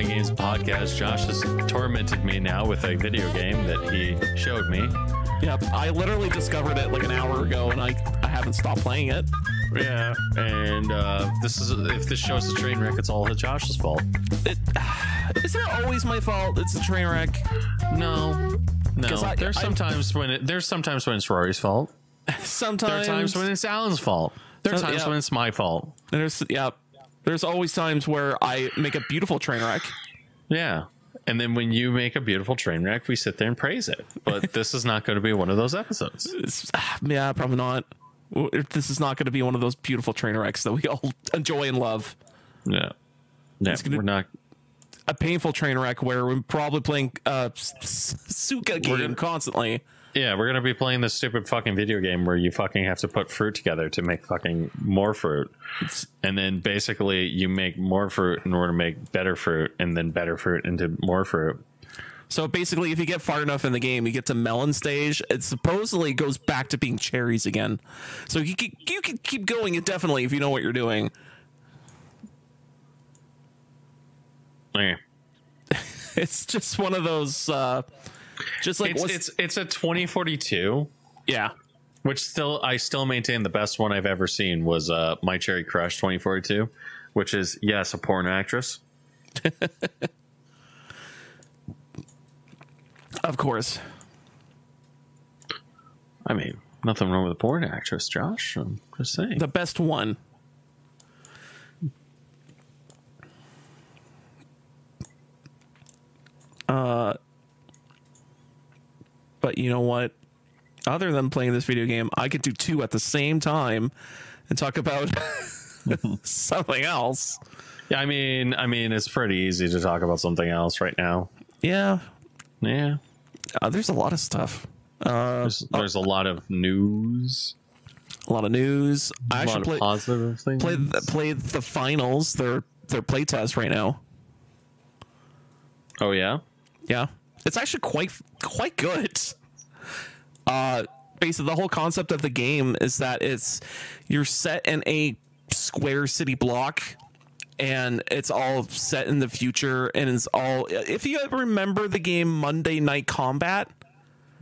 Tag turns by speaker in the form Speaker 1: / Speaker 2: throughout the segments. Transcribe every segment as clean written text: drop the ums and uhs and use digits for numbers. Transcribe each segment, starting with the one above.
Speaker 1: Flying Games podcast. Josh has tormented me now with a video game that he showed me.
Speaker 2: Yep, I literally discovered it like an hour ago, and I haven't stopped playing it.
Speaker 1: Yeah, and if this shows a train wreck, it's all Josh's fault.
Speaker 2: Is it always my fault? It's a train wreck.
Speaker 1: No. There's sometimes when it's Rory's fault.
Speaker 2: Sometimes
Speaker 1: there are times when it's Alan's fault. There are times when it's my fault.
Speaker 2: There's always times where I make a beautiful train wreck. Yeah.
Speaker 1: And then when you make a beautiful train wreck, we sit there and praise it. But this is not going to be one of those episodes.
Speaker 2: Yeah, probably not. This is not going to be one of those beautiful train wrecks that we all enjoy and love.
Speaker 1: Yeah. We're not.
Speaker 2: A painful train wreck where we're probably playing Suka game constantly.
Speaker 1: Yeah, we're going to be playing this stupid fucking video game where you fucking have to put fruit together to make fucking more fruit. And then basically you make more fruit in order to make better fruit, and then better fruit into more fruit.
Speaker 2: So basically, if you get far enough in the game, you get to melon stage, it supposedly goes back to being cherries again. So you can keep going indefinitely if you know what you're doing.
Speaker 1: Okay.
Speaker 2: It's just one of those... just like
Speaker 1: it's a 2042.
Speaker 2: Yeah,
Speaker 1: which I still maintain the best one I've ever seen was My Cherry Crush 2042, which is a porn actress.
Speaker 2: Of course.
Speaker 1: I mean, nothing wrong with a porn actress, Josh. I'm just saying.
Speaker 2: The best one. But you know what? Other than playing this video game, I could do two at the same time and talk about something else.
Speaker 1: Yeah, I mean, it's pretty easy to talk about something else right now.
Speaker 2: Yeah.
Speaker 1: There's
Speaker 2: a lot of stuff.
Speaker 1: There's a lot of news.
Speaker 2: A lot of news. I actually
Speaker 1: positive things.
Speaker 2: Play the finals. Their playtest right now.
Speaker 1: Oh yeah.
Speaker 2: Yeah. It's actually quite good. Basically, the whole concept of the game is that you're set in a square city block, and it's all set in the future, and it's all. If you remember the game Monday Night Combat,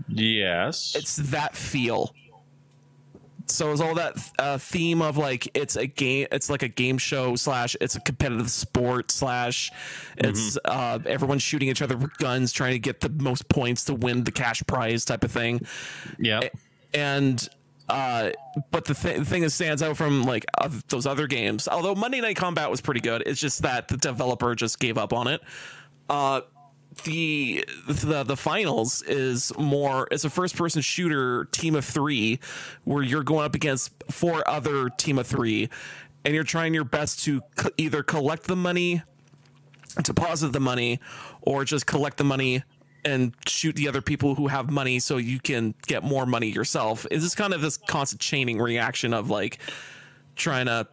Speaker 1: yes,
Speaker 2: it's that feel. So it's all that theme of like it's a game, it's like a game show / it's a competitive sport / it's everyone's shooting each other with guns trying to get the most points to win the cash prize type of thing.
Speaker 1: Yeah.
Speaker 2: And but the thing that stands out from like those other games, although Monday Night Combat was pretty good, it's just that the developer just gave up on it. The finals is it's a first person shooter team of 3 where you're going up against 4 other team of 3, and you're trying your best to either collect the money, deposit the money, or just collect the money and shoot the other people who have money so you can get more money yourself. It's just kind of this constant chaining reaction of like trying to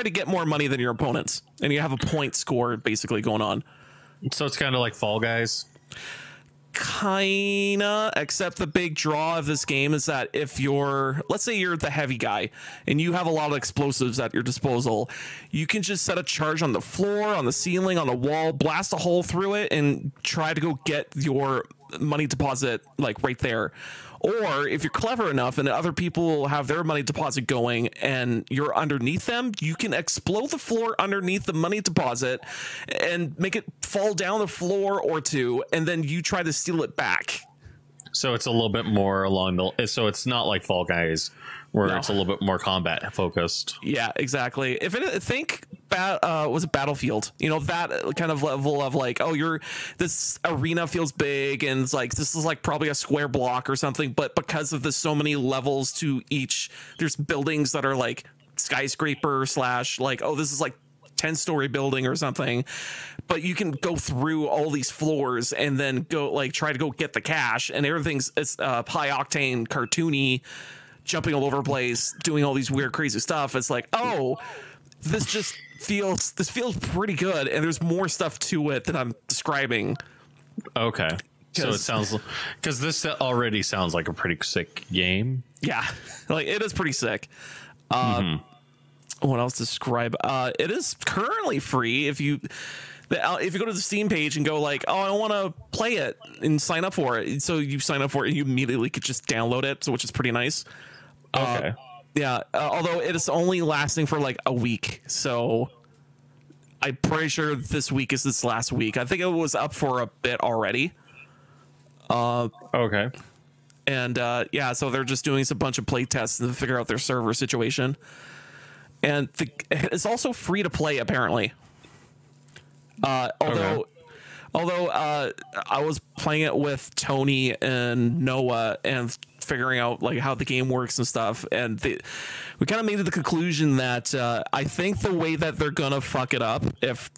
Speaker 2: get more money than your opponents, and you have a point score basically going on.
Speaker 1: So it's kind of like Fall Guys.
Speaker 2: Kinda, except the big draw of this game is that if let's say you're the heavy guy and you have a lot of explosives at your disposal, you can just set a charge on the floor, on the ceiling, on the wall, blast a hole through it, and try to go get your money deposit like right there. Or if you're clever enough and other people have their money deposit going and you're underneath them, you can explode the floor underneath the money deposit and make it fall down the floor or two, and then you try to steal it back.
Speaker 1: So it's a little bit more so it's not like Fall Guys where it's a little bit more combat focused.
Speaker 2: Yeah, exactly. Was it Battlefield? You know, that kind of level of like, this arena feels big and it's like this is like probably a square block or something, but because of so many levels to each, there's buildings that are like skyscraper / like, this is like 10-story building or something, but you can go through all these floors and then go like try to go get the cash, and it's high octane cartoony, jumping all over the place, doing all these weird crazy stuff. It's like, this feels pretty good, and there's more stuff to it than I'm describing.
Speaker 1: Okay. So it sounds, because this already sounds like a pretty sick game.
Speaker 2: Yeah, like it is pretty sick. What else to describe? It is currently free. If you go to the Steam page and go like, oh, I want to play it and sign up for it. So you sign up for it and you immediately could just download it. So which is pretty nice.
Speaker 1: Okay.
Speaker 2: Yeah. Although it is only lasting for like a week. So I'm pretty sure this week is this last week. I think it was up for a bit already.
Speaker 1: Okay.
Speaker 2: And yeah, so they're just doing a bunch of play tests to figure out their server situation. And it's also free to play, apparently. Although I was playing it with Tony and Noah and figuring out like how the game works and stuff, and we kind of made the conclusion that I think the way that they're gonna fuck it up, if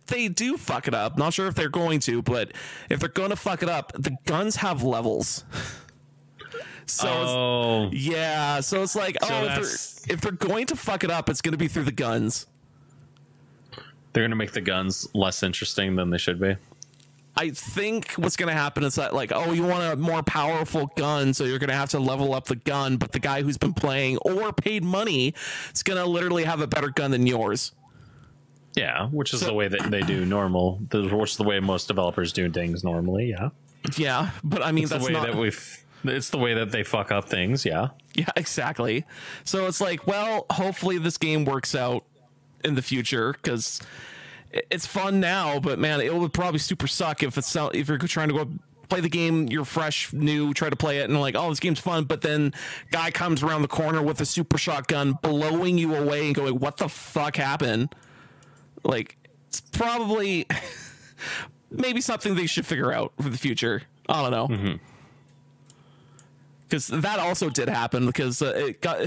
Speaker 2: they do fuck it up, not sure if they're going to, but if they're gonna fuck it up, the guns have levels. So yeah, so it's like, if they're going to fuck it up, it's going to be through the guns.
Speaker 1: They're going to make the guns less interesting than they should be.
Speaker 2: I think what's going to happen is that like, oh, you want a more powerful gun, so you're going to have to level up the gun, but the guy who's been playing or paid money is going to literally have a better gun than yours.
Speaker 1: Yeah, which is the way that they do normal. Which is the way most developers do things normally. Yeah.
Speaker 2: Yeah, but I mean,
Speaker 1: that's the way that it's the way that they fuck up things. Yeah.
Speaker 2: Yeah, exactly. So it's like, well, hopefully this game works out in the future, because it's fun now, but man, it would probably super suck if you're trying to go play the game, you're fresh, new, try to play it, and like, oh, this game's fun, but then guy comes around the corner with a super shotgun blowing you away and going, what the fuck happened? Like, it's probably maybe something they should figure out for the future. I don't know. Mm-hmm. Because that also did happen, because it got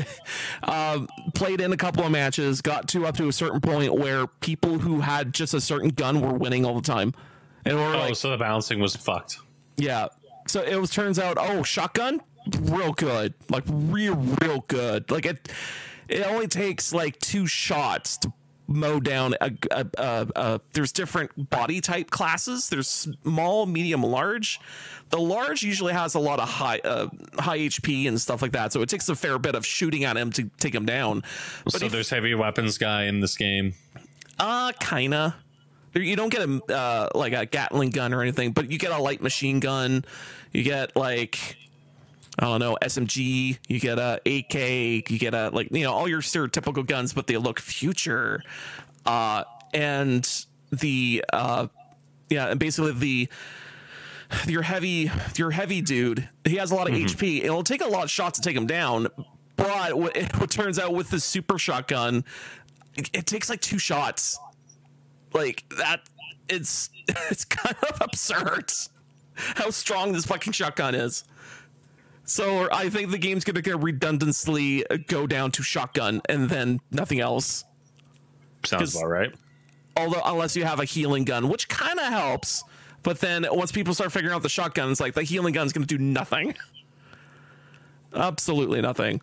Speaker 2: played in a couple of matches, got up to a certain point where people who had just a certain gun were winning all the time. And we're
Speaker 1: so the balancing was fucked.
Speaker 2: Yeah. So it turns out, shotgun, real good. Like real good. Like it only takes like 2 shots to mow down there's different body type classes. There's small, medium, large. The large usually has a lot of high HP and stuff like that, so it takes a fair bit of shooting at him to take him down. But
Speaker 1: so there's heavy weapons guy in this game.
Speaker 2: Kinda. You don't get like a Gatling gun or anything, but you get a light machine gun. You get like, I don't know, SMG, you get a AK, you get all your stereotypical guns, but they look future. And basically your heavy dude, he has a lot of HP. It'll take a lot of shots to take him down, but what turns out with the super shotgun, it takes like 2 shots. Like that, it's kind of absurd how strong this fucking shotgun is. So I think the game's going to redundantly go down to shotgun and then nothing else.
Speaker 1: Sounds about right.
Speaker 2: Although, unless you have a healing gun, which kind of helps. But then once people start figuring out the shotgun, it's like the healing gun's going to do nothing. Absolutely nothing.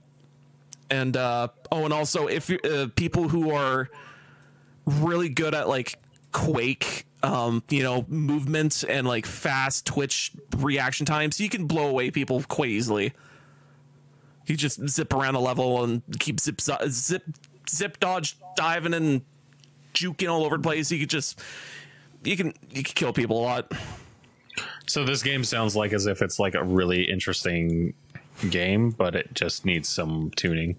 Speaker 2: And, and also if people who are really good at like Quake, movement and like fast twitch reaction times, you can blow away people quite easily. You just zip around a level and keep zip dodge diving and juking all over the place. You can kill people a lot.
Speaker 1: So this game sounds like as if it's like a really interesting game, but it just needs some tuning.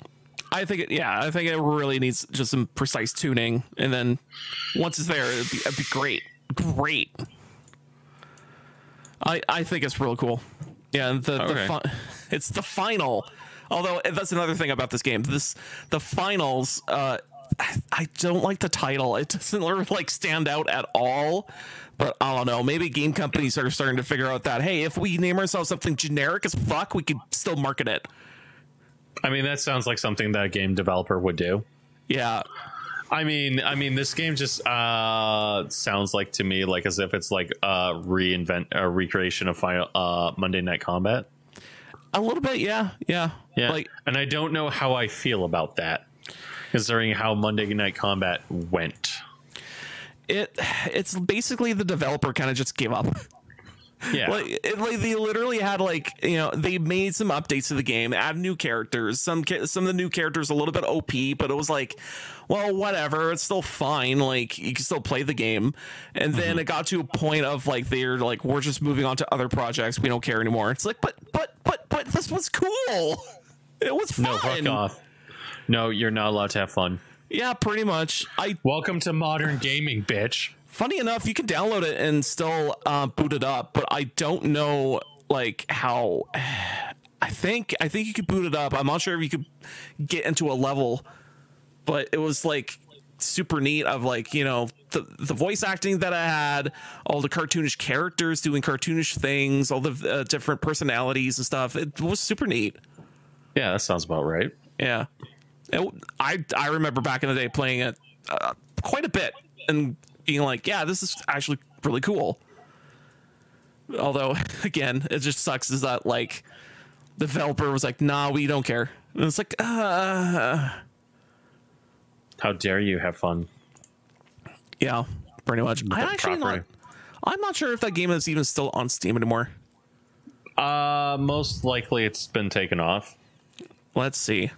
Speaker 2: I think it really needs just some precise tuning, and then once it's there, it'd be great. I think it's real cool. Yeah, it's the final. Although that's another thing about this game. The finals. I don't like the title. It doesn't like stand out at all. But I don't know. Maybe game companies are starting to figure out that, hey, if we name ourselves something generic as fuck, we could still market it.
Speaker 1: I mean, that sounds like something that a game developer would do. Yeah. I mean, this game just sounds like to me like as if it's like a recreation of Monday Night Combat.
Speaker 2: A little bit, yeah.
Speaker 1: Like, and I don't know how I feel about that, considering how Monday Night Combat went.
Speaker 2: It's basically the developer kind of just gave up.
Speaker 1: Yeah.
Speaker 2: Like they literally had like, you know, they made some updates to the game, add new characters. Some of the new characters a little bit OP, but it was like, well, whatever, it's still fine. Like you can still play the game. And then it got to a point of like they're like, we're just moving on to other projects. We don't care anymore. It's like, but this was cool. It was fun.
Speaker 1: No, fuck off. No, you're not allowed to have fun.
Speaker 2: Yeah, pretty much.
Speaker 1: Welcome to modern gaming, bitch.
Speaker 2: Funny enough, you can download it and still boot it up, but I don't know like how. I think you could boot it up. I'm not sure if you could get into a level, but it was like super neat of like, you know, the voice acting that I had, all the cartoonish characters doing cartoonish things, all the different personalities and stuff. It was super neat.
Speaker 1: Yeah, that sounds about right.
Speaker 2: Yeah. I remember back in the day playing it quite a bit and being like, yeah, this is actually really cool. Although, again, it just sucks is that like the developer was like, nah, we don't care. And it's like,
Speaker 1: how dare you have fun?
Speaker 2: Yeah, pretty much. I'm not sure if that game is even still on Steam anymore.
Speaker 1: Most likely it's been taken off.
Speaker 2: Let's see.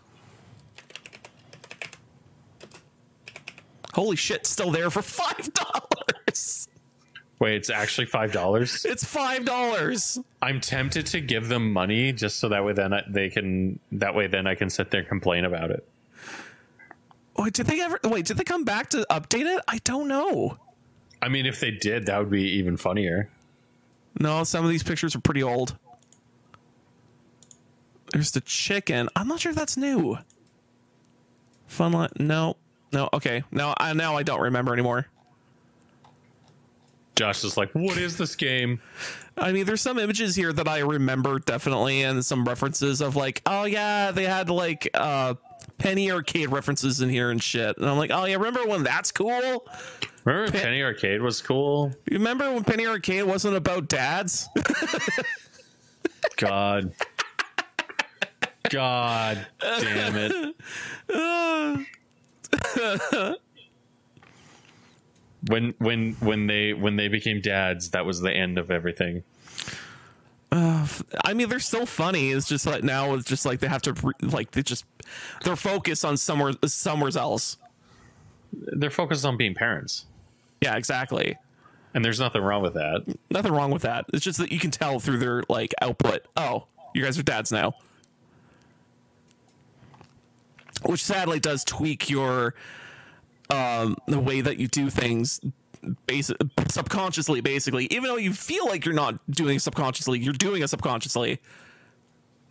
Speaker 2: Holy shit, still there for $5.
Speaker 1: Wait, it's actually $5?
Speaker 2: It's $5.
Speaker 1: I'm tempted to give them money just so that way then I can sit there and complain about it.
Speaker 2: Wait, did they come back to update it? I don't know.
Speaker 1: I mean, if they did, that would be even funnier.
Speaker 2: No, some of these pictures are pretty old. There's the chicken. I'm not sure if that's new. Funline. No. Okay. Now I don't remember anymore.
Speaker 1: Josh is like, what is this game?
Speaker 2: I mean, there's some images here that I remember definitely, and some references of like, oh yeah, they had like Penny Arcade references in here and shit. And I'm like, oh yeah, remember when that's cool?
Speaker 1: Remember when Penny Arcade was cool?
Speaker 2: You remember when Penny Arcade wasn't about dads?
Speaker 1: God damn it. When they became dads, that was the end of everything.
Speaker 2: I mean, they're still funny. It's just like now it's just like they have to they're focused on somewhere else.
Speaker 1: They're focused on being parents.
Speaker 2: Yeah, exactly.
Speaker 1: And there's nothing wrong with that.
Speaker 2: Nothing wrong with that. It's just that you can tell through their like output. Oh, you guys are dads now. Which sadly does tweak your the way that you do things subconsciously, basically. Even though you feel like you're not doing it subconsciously, you're doing it subconsciously.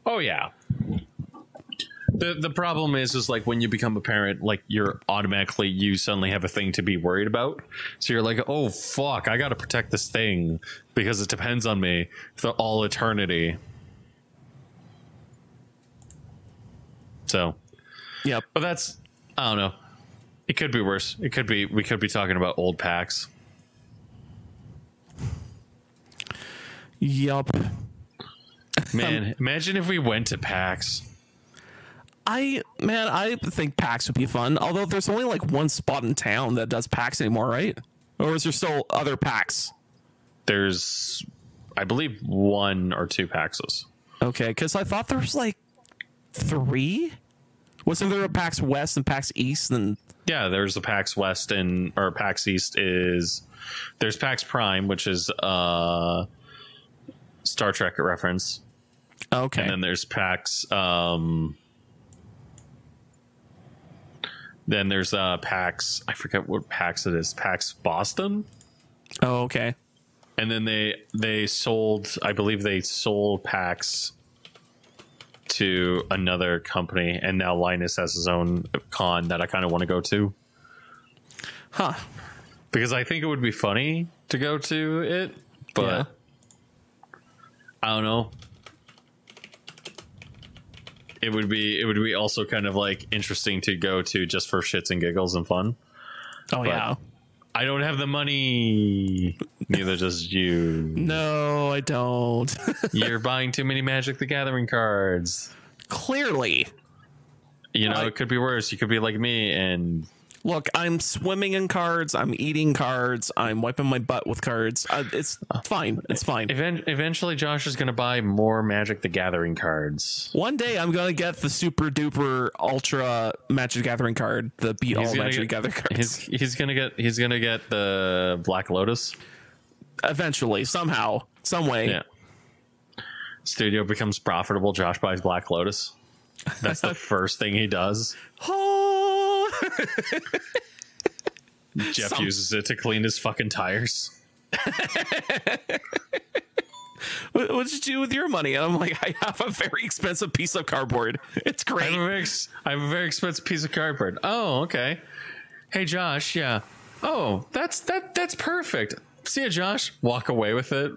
Speaker 1: Oh yeah. The problem is like when you become a parent, like you suddenly have a thing to be worried about. So you're like, oh fuck, I gotta protect this thing because it depends on me for all eternity. So
Speaker 2: yep.
Speaker 1: But that's, I don't know. It could be worse. We could be talking about old packs.
Speaker 2: Yup.
Speaker 1: Man, imagine if we went to PAX.
Speaker 2: I think PAX would be fun. Although there's only like one spot in town that does PAX anymore, right? Or is there still other PAX?
Speaker 1: There's, I believe, 1 or 2 PAXs.
Speaker 2: Okay, because I thought there was like 3. Wasn't there a PAX West and PAX East? And
Speaker 1: yeah, there's a PAX West or PAX East is there's PAX Prime, which is Star Trek reference.
Speaker 2: Okay,
Speaker 1: and then there's PAX. Then there's PAX. I forget what PAX it is. PAX Boston.
Speaker 2: Oh, okay.
Speaker 1: And then they sold. I believe they sold PAX to another company, and now Linus has his own con that I kind of want to go to.
Speaker 2: Huh.
Speaker 1: Because I think it would be funny to go to it, but yeah. I don't know. It would be also kind of like interesting to go to just for shits and giggles and fun.
Speaker 2: Oh, but yeah.
Speaker 1: I don't have the money. Neither does you.
Speaker 2: No, I don't.
Speaker 1: You're buying too many Magic the Gathering cards.
Speaker 2: Clearly.
Speaker 1: You know, it could be worse. You could be like me and
Speaker 2: Look, I'm swimming in cards. I'm eating cards. I'm wiping my butt with cards. It's fine. It's fine.
Speaker 1: Eventually, Josh is going to buy more Magic the Gathering cards.
Speaker 2: One day, I'm going to get the super duper ultra Magic the Gathering card, the beat all Magic the Gathering cards.
Speaker 1: He's gonna get the Black Lotus.
Speaker 2: Eventually, somehow, some way.
Speaker 1: Yeah. Studio becomes profitable. Josh buys Black Lotus. That's the first thing he does. Jeff uses it to clean his fucking tires.
Speaker 2: What did you do with your money? And I'm like, I have a very expensive piece of cardboard. It's great.
Speaker 1: I have a very expensive piece of cardboard. Oh, okay. Hey, Josh. Yeah. Oh, that's perfect. See ya, Josh. Walk away with it.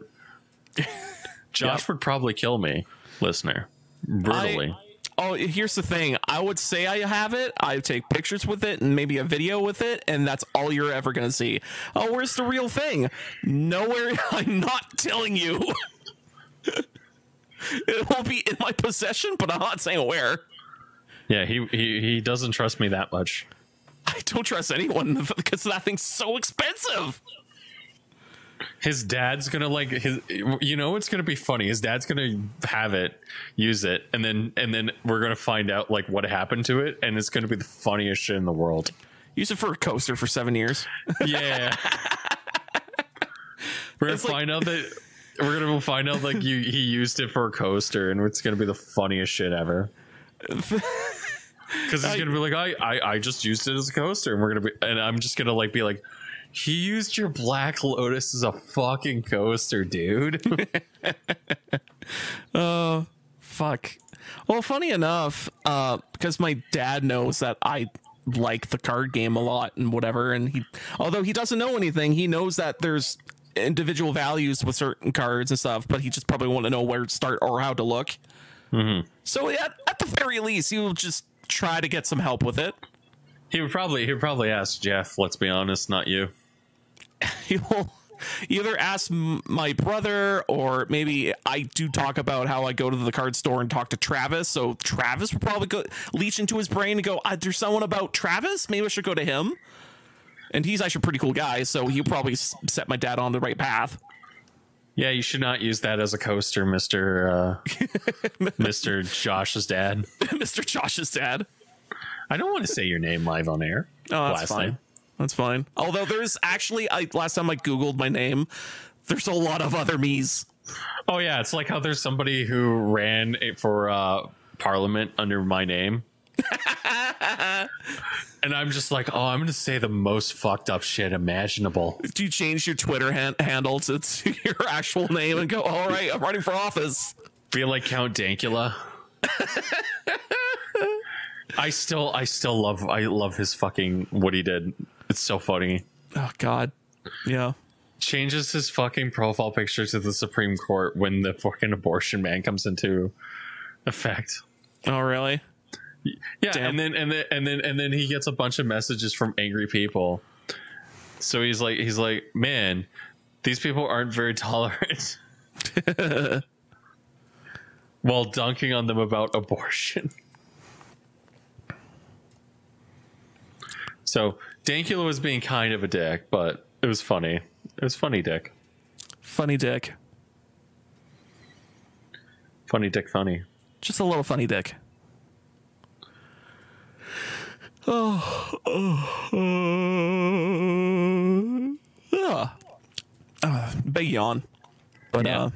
Speaker 1: Josh would probably kill me, listener. Brutally.
Speaker 2: Here's the thing. I would say I have it. I take pictures with it and maybe a video with it, and that's all you're ever going to see. Oh, where's the real thing? Nowhere. I'm not telling you. It will be in my possession, but I'm not saying where.
Speaker 1: Yeah, he doesn't trust me that much.
Speaker 2: I don't trust anyone because that thing's so expensive.
Speaker 1: His dad's gonna it's gonna be funny. His dad's gonna have it, use it, and then we're gonna find out like what happened to it, and it's gonna be the funniest shit in the world.
Speaker 2: Use it for a coaster for 7 years.
Speaker 1: Yeah. We're gonna find out like he used it for a coaster, and it's gonna be the funniest shit ever. Because he's gonna be like, I just used it as a coaster, and I'm just gonna like be like, he used your Black Lotus as a fucking coaster, dude.
Speaker 2: Oh, fuck. Well, funny enough, because my dad knows that I like the card game a lot and whatever, and although he doesn't know anything, he knows that there's individual values with certain cards and stuff, but he just probably want to know where to start or how to look. Mm-hmm. So at the very least, he will just try to get some help with it.
Speaker 1: He would probably ask Jeff, let's be honest, not you.
Speaker 2: He will either ask my brother, or maybe I do talk about how I go to the card store and talk to Travis. So Travis will probably leech into his brain and go, there's someone about Travis. Maybe I should go to him. And he's actually a pretty cool guy, so he'll probably set my dad on the right path.
Speaker 1: Yeah, you should not use that as a coaster, Mr. Josh's dad.
Speaker 2: Mr. Josh's dad.
Speaker 1: I don't want to say your name live on air.
Speaker 2: Oh, that's fine. That's fine. Although there's actually, last time I Googled my name, there's a lot of other me's.
Speaker 1: Oh, yeah. It's like how there's somebody who ran for Parliament under my name. And I'm just like, I'm going to say the most fucked up shit imaginable.
Speaker 2: Do you change your Twitter handle to your actual name and go, all right, I'm running for office?
Speaker 1: Feel like Count Dankula. I love his fucking what he did. It's so funny.
Speaker 2: Oh God. Yeah.
Speaker 1: Changes his fucking profile picture to the Supreme Court when the fucking abortion ban comes into effect.
Speaker 2: Oh really?
Speaker 1: Yeah.
Speaker 2: Damn.
Speaker 1: And then he gets a bunch of messages from angry people. So he's like, man, these people aren't very tolerant. While dunking on them about abortion. So Dankula was being kind of a dick, but it was funny. It was funny dick.
Speaker 2: Funny dick.
Speaker 1: Funny dick funny.
Speaker 2: Just a little funny dick. Big yawn. But
Speaker 1: yeah.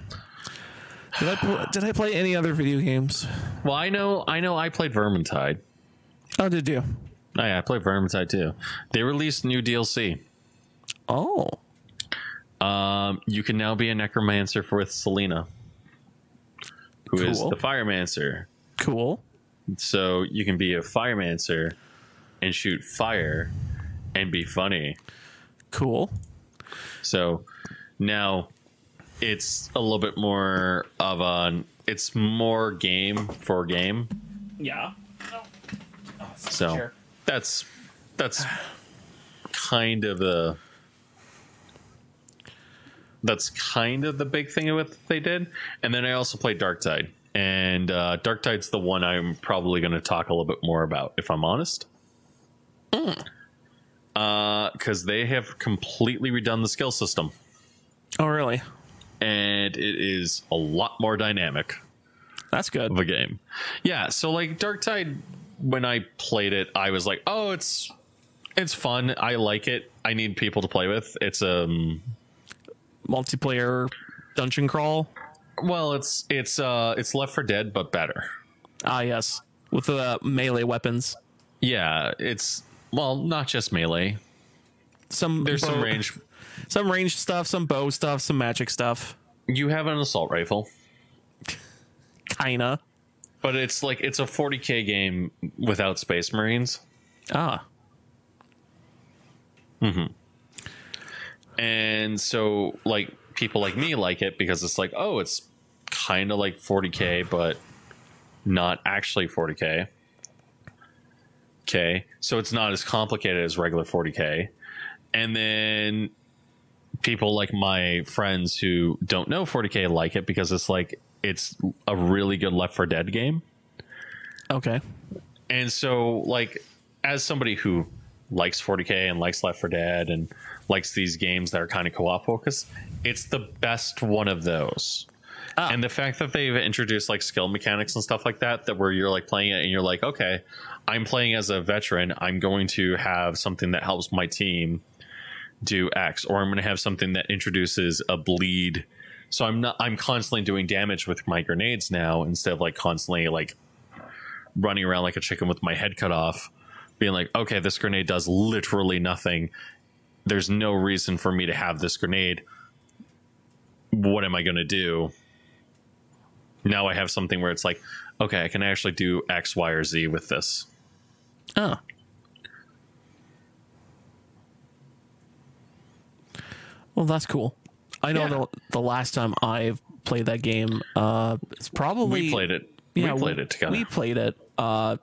Speaker 2: Did I play any other video games?
Speaker 1: Well, I know I played Vermintide.
Speaker 2: Oh, did you?
Speaker 1: Oh, yeah, I played Vermintide too. They released new DLC.
Speaker 2: Oh.
Speaker 1: You can now be a necromancer with Selena, who is
Speaker 2: Cool.
Speaker 1: the firemancer.
Speaker 2: Cool.
Speaker 1: So you can be a firemancer and shoot fire and be funny.
Speaker 2: Cool.
Speaker 1: So now it's a little bit more of it's more game for game.
Speaker 2: Yeah.
Speaker 1: So
Speaker 2: sure.
Speaker 1: that's kind of the big thing of what they did. And then I also played Darktide, and Darktide's the one I'm probably going to talk a little bit more about, if I'm honest. Because they have completely redone the skill system.
Speaker 2: Oh, really?
Speaker 1: And it is a lot more dynamic.
Speaker 2: That's good.
Speaker 1: Of a game. Yeah, so like Darktide, when I played it, I was like, oh, it's fun. I like it. I need people to play with. It's
Speaker 2: multiplayer dungeon crawl.
Speaker 1: Well, it's Left 4 Dead but better.
Speaker 2: Ah, yes, with the melee weapons.
Speaker 1: Yeah, it's not just melee. There's some range
Speaker 2: stuff, some bow stuff, some magic stuff.
Speaker 1: You have an assault rifle.
Speaker 2: Kinda.
Speaker 1: But it's a 40k game without Space Marines.
Speaker 2: Ah.
Speaker 1: Mm-hmm. And so, like, people like me like it because it's like, oh, it's kind of like 40k, but not actually 40k. Okay, so it's not as complicated as regular 40k. And then people like my friends who don't know 40k like it because it's a really good Left 4 Dead game.
Speaker 2: Okay. And
Speaker 1: so, like, as somebody who likes 40k and likes Left 4 Dead and likes these games that are kind of co-op focused, it's the best one of those. And the fact that they've introduced like skill mechanics and stuff like that where you're like playing it and you're like, okay, I'm playing as a veteran, I'm going to have something that helps my team do X, or I'm going to have something that introduces a bleed. So I'm constantly doing damage with my grenades now instead of like constantly like running around like a chicken with my head cut off, being like, okay, this grenade does literally nothing. There's no reason for me to have this grenade. What am I going to do? Now I have something where it's like, okay, I can actually do X, Y, or Z with this.
Speaker 2: Oh. Well, that's cool. I know the last time I've played that game, it's probably...
Speaker 1: We played it. Yeah, we played it together.
Speaker 2: We played it. What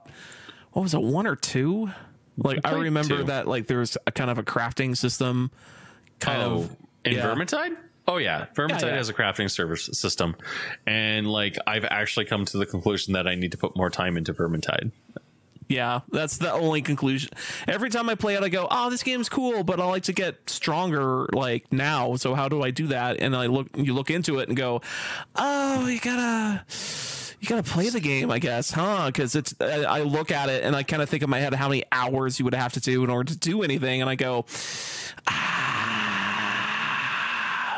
Speaker 2: was it, 1 or 2? Like, I remember 2. That like there was a kind of a crafting system.
Speaker 1: In Vermintide? Oh yeah, Vermintide has a crafting service system, and like I've actually come to the conclusion that I need to put more time into Vermintide.
Speaker 2: Yeah, that's the only conclusion. Every time I play it, I go, "Oh, this game's cool, but I like to get stronger like now. So how do I do that?" And you look into it and go, "Oh, you gotta play the game, I guess, huh?" Because it's I look at it and I kind of think in my head how many hours you would have to do in order to do anything, and I go,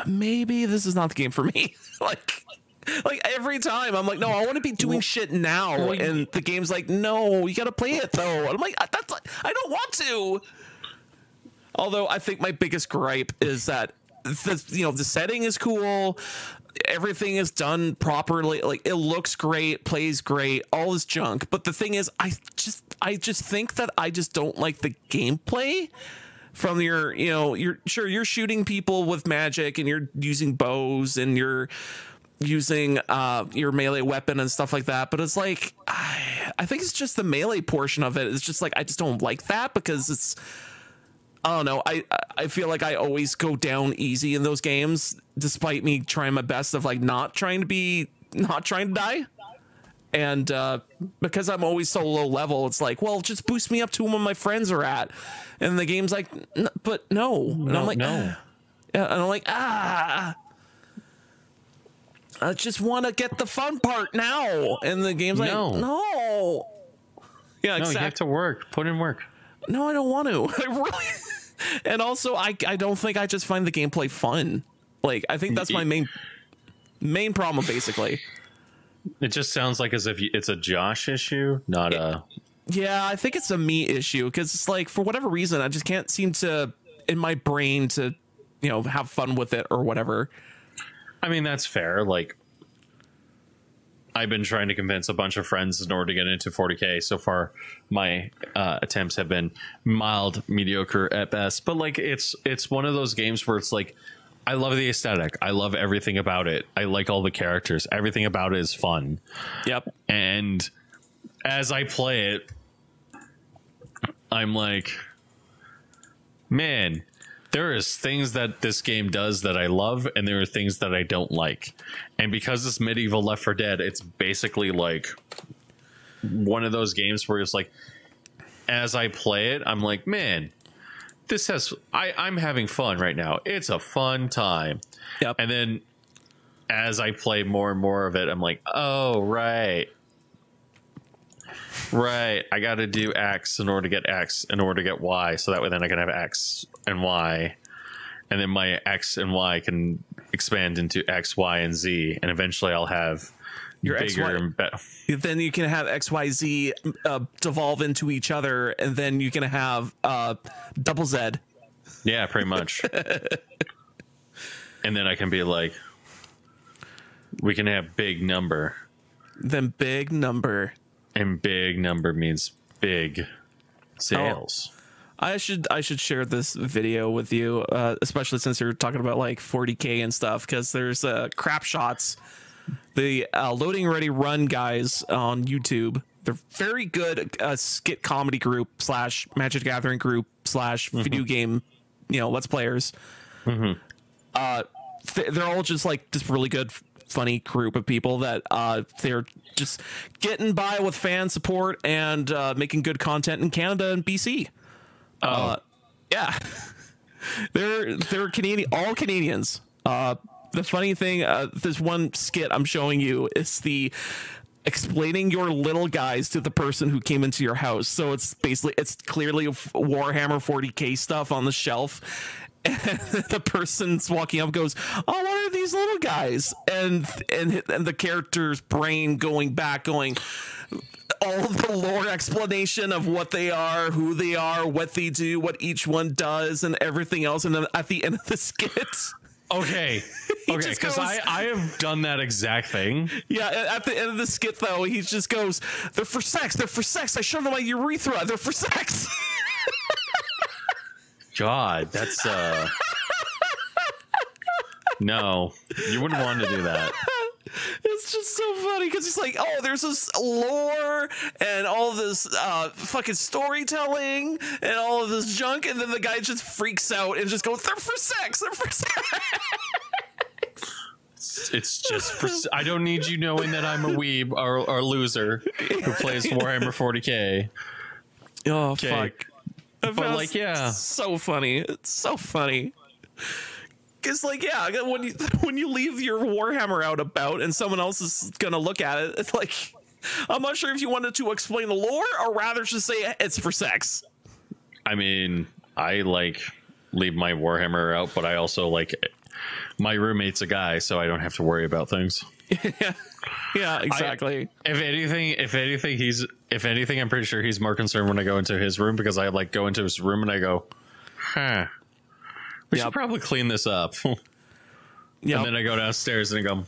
Speaker 2: maybe this is not the game for me. like every time I'm like, no, I want to be doing shit now, and the game's like, no, you gotta play it though. And I'm like, I don't want to. Although I think my biggest gripe is that the setting is cool, everything is done properly, like it looks great, plays great, all this junk, but the thing is I just think that I just don't like the gameplay. From you're shooting people with magic and you're using bows and you're using your melee weapon and stuff like that, but it's like I think it's just the melee portion of it. It's just like I just don't like that because it's, I don't know, I feel like I always go down easy in those games despite me trying my best of like not trying to die. And because I'm always so low level, it's like, well, just boost me up to where my friends are at. And the game's like, but no. And I'm like, no. Yeah, and I'm like, I just want to get the fun part now. And the game's like, no. Yeah, exactly.
Speaker 1: No, you have to work. Put in work.
Speaker 2: No, I don't want to. I really. And also, I don't think I just find the gameplay fun. Like, I think that's my main problem, basically.
Speaker 1: It just sounds like as if it's a Josh issue, not a...
Speaker 2: Yeah, I think it's a me issue, because it's like, for whatever reason, I just can't seem to, in my brain, to, have fun with it or whatever.
Speaker 1: I mean, that's fair. Like, I've been trying to convince a bunch of friends in order to get into 40K. So far, my attempts have been mild, mediocre at best. But, like, it's one of those games where it's like, I love the aesthetic. I love everything about it. I like all the characters. Everything about it is fun.
Speaker 2: Yep.
Speaker 1: And as I play it, I'm like, man, there is things that this game does that I love, and there are things that I don't like. And because it's medieval Left 4 Dead, it's basically like one of those games where it's like, as I play it, I'm like, man, I'm having fun right now. It's a fun time.
Speaker 2: Yep.
Speaker 1: And then as I play more and more of it, I'm like, oh, right. I got to do X in order to get X in order to get Y. So that way then I can have X and Y. And then my X and Y can expand into X, Y, and Z. And eventually I'll have
Speaker 2: your
Speaker 1: bigger
Speaker 2: XY,
Speaker 1: and better.
Speaker 2: then you can have XYZ devolve into each other, and then you can have double Z.
Speaker 1: Yeah, pretty much. And then I can be like, we can have big number.
Speaker 2: Then big number.
Speaker 1: And big number means big sales.
Speaker 2: Oh, I should share this video with you, especially since you're talking about like 40K and stuff, because there's crap shots. The Loading Ready Run guys on YouTube, they're very good skit comedy group / Magic Gathering group / video game, Let's Players. They're all just like this really good, funny group of people that they're just getting by with fan support and making good content in Canada and BC. Yeah, they're Canadian, all Canadians. The funny thing, this one skit I'm showing you is the explaining your little guys to the person who came into your house. So it's clearly Warhammer 40K stuff on the shelf. And the person's walking up goes, oh, what are these little guys? And the character's brain going back, going, all the lore explanation of what they are, who they are, what they do, what each one does, and everything else. And then at the end of the skit...
Speaker 1: Okay, because I have done that exact thing.
Speaker 2: Yeah, at the end of the skit, though, he just goes, they're for sex, I showed them my urethra, they're for sex.
Speaker 1: God, that's no, you wouldn't want to do that.
Speaker 2: It's just so funny because he's like, oh, there's this lore and all this fucking storytelling and all of this junk, and then the guy just freaks out and just goes, they're for sex.
Speaker 1: It's just for, I don't need you knowing that I'm a weeb or loser who plays Warhammer 40K.
Speaker 2: Oh, fuck.
Speaker 1: But like, yeah,
Speaker 2: so funny. It's so funny. It's like, yeah, when you leave your Warhammer out about and someone else is gonna look at it, it's like, I'm not sure if you wanted to explain the lore or rather just say it's for sex.
Speaker 1: I mean, I like leave my Warhammer out, but I also like my roommate's a guy, so I don't have to worry about things.
Speaker 2: Yeah, exactly.
Speaker 1: If anything, I'm pretty sure he's more concerned when I go into his room, because I like go into his room and I go, we should probably clean this up. And then I go downstairs and I go,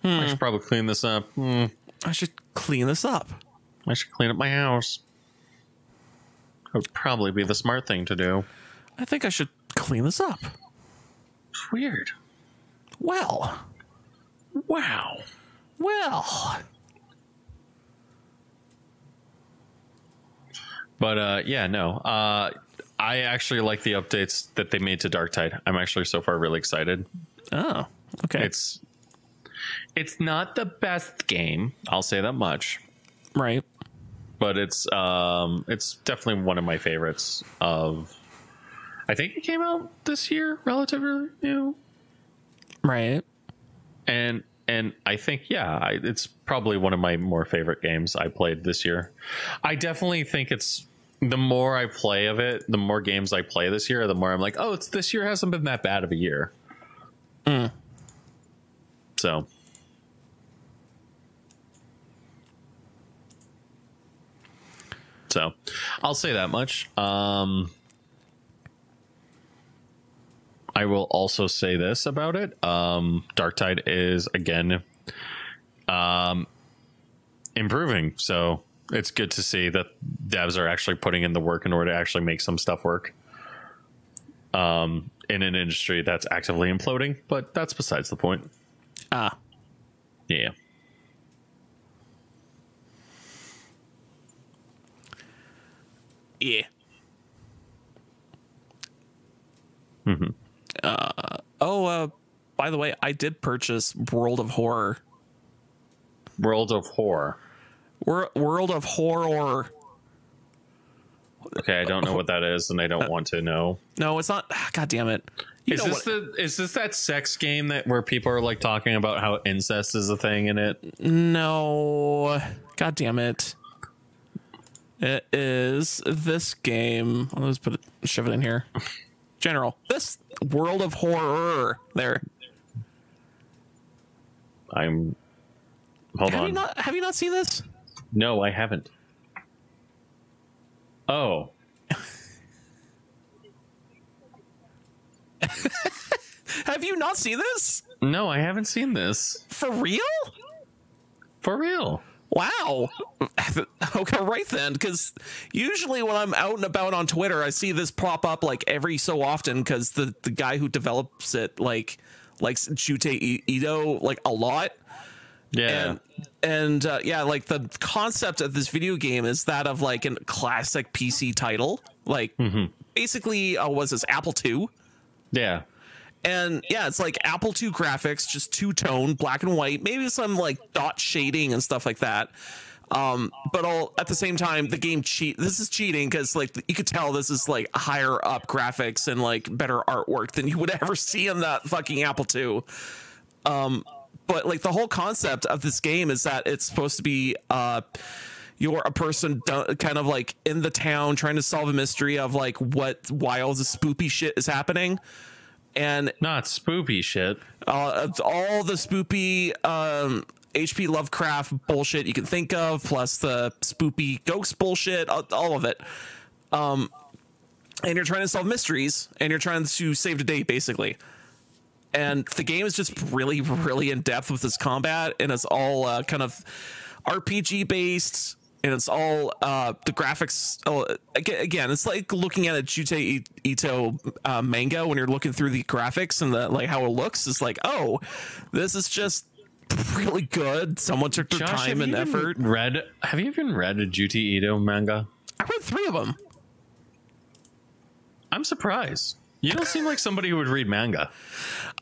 Speaker 1: I should probably clean this up.
Speaker 2: I should clean this up.
Speaker 1: I should clean up my house. That would probably be the smart thing to do.
Speaker 2: I think I should clean this up.
Speaker 1: It's weird.
Speaker 2: Well.
Speaker 1: But yeah, no. I actually like the updates that they made to Darktide. I'm actually so far really excited.
Speaker 2: Oh, okay.
Speaker 1: It's not the best game, I'll say that much.
Speaker 2: Right.
Speaker 1: But it's definitely one of my favorites of, I think it came out this year, relatively new.
Speaker 2: Right.
Speaker 1: And I think, yeah, it's probably one of my more favorite games I played this year. I definitely think it's, the more I play of it, the more games I play this year, the more I'm like, oh, this year hasn't been that bad of a year. So. I'll say that much. I will also say this about it. Darktide is, again, improving. So it's good to see that devs are actually putting in the work in order to actually make some stuff work. In an industry that's actively imploding, but that's besides the point. Yeah.
Speaker 2: Yeah. By the way, I did purchase World of Horror.
Speaker 1: World of Horror.
Speaker 2: World of Horror.
Speaker 1: Okay, I don't know what that is, and I don't want to know.
Speaker 2: No, it's not. God damn it.
Speaker 1: Is this that sex game where people are like talking about how incest is a thing in it?
Speaker 2: No. God damn it. It is this game. Let's shove it in here. General. This World of Horror. There.
Speaker 1: Hold on.
Speaker 2: Have you not seen this?
Speaker 1: No, I haven't. Oh.
Speaker 2: Have you not seen this?
Speaker 1: No, I haven't seen this.
Speaker 2: For real?
Speaker 1: For real.
Speaker 2: Wow. Okay, right then, because usually when I'm out and about on Twitter, I see this pop up like every so often because the guy who develops it likes Jute Ito like a lot.
Speaker 1: Yeah.
Speaker 2: And yeah, like the concept of this video game is that of like a classic PC title, like basically was this Apple II?
Speaker 1: Yeah.
Speaker 2: And yeah, it's like Apple II graphics, just two-tone, black and white, maybe some like dot shading and stuff like that. But all at the same time, the game this is cheating because like you could tell this is like higher up graphics and like better artwork than you would ever see on that fucking Apple II. But like the whole concept of this game is that it's supposed to be you're a person kind of like in the town trying to solve a mystery of like why all this spoopy shit is happening. And
Speaker 1: not spoopy shit.
Speaker 2: All the spoopy HP Lovecraft bullshit you can think of, plus the spoopy ghost bullshit, all of it. And you're trying to solve mysteries, and you're trying to save the day, basically. And the game is just really, really in depth with its combat, and it's all kind of RPG based. And it's all the graphics. Again, it's like looking at a Jute Ito manga when you're looking through the graphics and the like how it looks. It's like, oh, this is just really good. Someone took their time and effort.
Speaker 1: Have you even read a Jute Ito manga?
Speaker 2: I read 3 of them.
Speaker 1: I'm surprised. You don't seem like somebody who would read manga.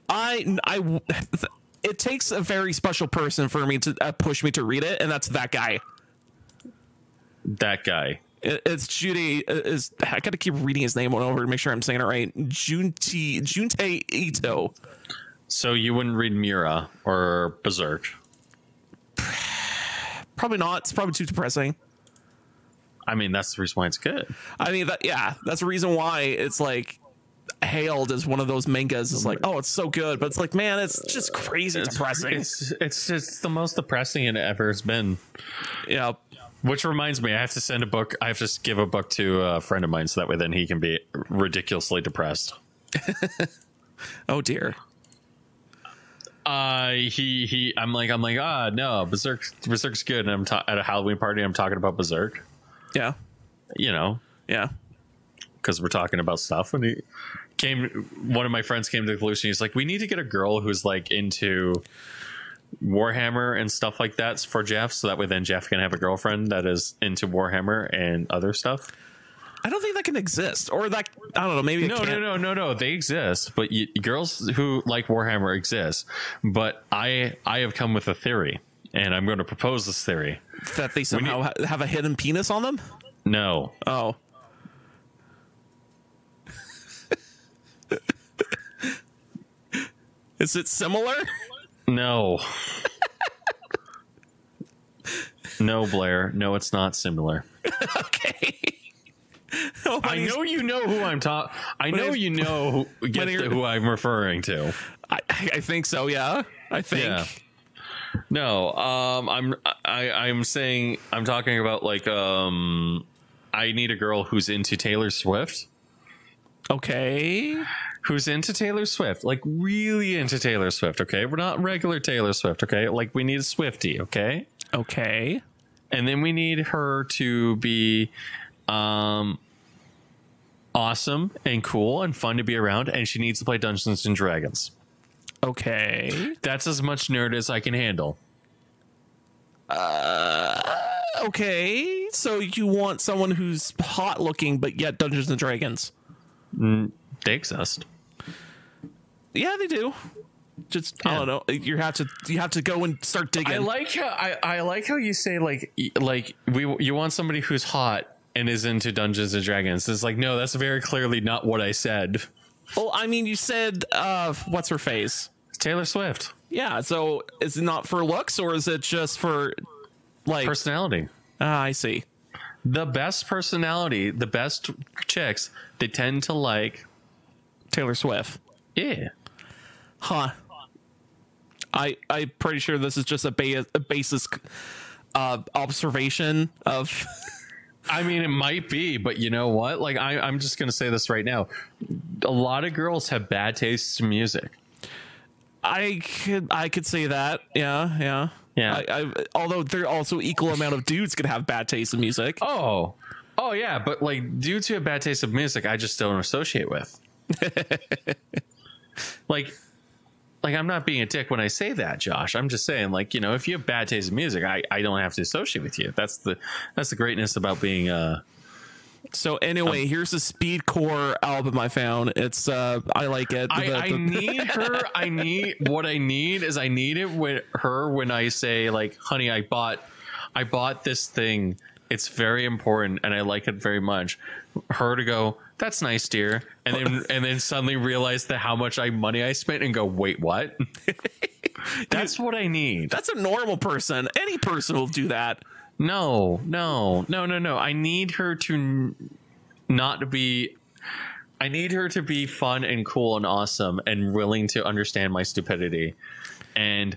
Speaker 2: It takes a very special person for me to push me to read it, and that's that guy.
Speaker 1: That guy.
Speaker 2: It's Judy. I got to keep reading his name over to make sure I'm saying it right. Junte Ito.
Speaker 1: So you wouldn't read Mura or Berserk?
Speaker 2: Probably not. It's probably too depressing.
Speaker 1: I mean, that's the reason why it's good.
Speaker 2: I mean, that's the reason why it's like hailed as one of those mangas. It's like, oh, it's so good, but it's like, man, it's just crazy depressing.
Speaker 1: It's just the most depressing it ever has been.
Speaker 2: Yeah.
Speaker 1: Which reminds me, I have to send a book. I have to give a book to a friend of mine so that way then he can be ridiculously depressed.
Speaker 2: Oh dear.
Speaker 1: I'm like, no, Berserk's good. And at a Halloween party, I'm talking about Berserk.
Speaker 2: Yeah.
Speaker 1: You know.
Speaker 2: Yeah.
Speaker 1: Because we're talking about stuff. And one of my friends came to the conclusion. He's like, we need to get a girl who's like into Warhammer and stuff like that for Jeff, so that way then Jeff can have a girlfriend that is into Warhammer and other stuff.
Speaker 2: I don't think that can exist, or that I don't know. Maybe
Speaker 1: no. They exist, but girls who like Warhammer exist. But I have come with a theory, and I'm going to propose this theory
Speaker 2: that they somehow have a hidden penis on them.
Speaker 1: No.
Speaker 2: Oh. Is it similar?
Speaker 1: No. No, Blair. No, it's not similar.
Speaker 2: Okay.
Speaker 1: I know you know who I'm talking. I know you know who I'm referring to.
Speaker 2: I think so. Yeah, I think.
Speaker 1: Yeah. No, I'm saying I'm talking about like I need a girl who's into Taylor Swift.
Speaker 2: Okay.
Speaker 1: Who's into Taylor Swift, like really into Taylor Swift. Okay, we're not regular Taylor Swift. Okay, like we need a Swiftie. Okay.
Speaker 2: Okay.
Speaker 1: And then we need her to be awesome and cool and fun to be around, and she needs to play Dungeons and Dragons.
Speaker 2: Okay.
Speaker 1: That's as much nerd as I can handle.
Speaker 2: Okay. So you want someone who's hot looking, but yet Dungeons and Dragons?
Speaker 1: They exist.
Speaker 2: Yeah, they do. Just I don't know. You have to go and start digging.
Speaker 1: I like how you say like you want somebody who's hot and is into Dungeons and Dragons. It's like, no, that's very clearly not what I said.
Speaker 2: Well, I mean, you said, what's her face?
Speaker 1: Taylor Swift.
Speaker 2: Yeah. So is it not for looks, or is it just for like
Speaker 1: personality?
Speaker 2: I see.
Speaker 1: The best personality, the best chicks, they tend to like
Speaker 2: Taylor Swift.
Speaker 1: Yeah.
Speaker 2: Huh. I'm pretty sure this is just a basis observation of.
Speaker 1: I mean, it might be, but you know what? Like, I'm just going to say this right now. A lot of girls have bad tastes in music.
Speaker 2: I could say that. Yeah. Although there are also equal amount of dudes can have bad taste in music.
Speaker 1: Oh yeah. But like, dudes who have bad taste of music, I just don't associate with. like I'm not being a dick when I say that, Josh. I'm just saying, like, you know, if you have bad taste in music, I don't have to associate with you. That's the greatness about being
Speaker 2: So anyway, here's the speedcore album I found. It's I like it.
Speaker 1: I need her. I need it with her when I say, like, honey, I bought this thing. It's very important and I like it very much. Her to go, that's nice, dear, and then suddenly realize how much money I spent and go, wait, what? That's what I need.
Speaker 2: That's a normal person. Any person will do that.
Speaker 1: No. I need her to not be. I need her to be fun and cool and awesome and willing to understand my stupidity, and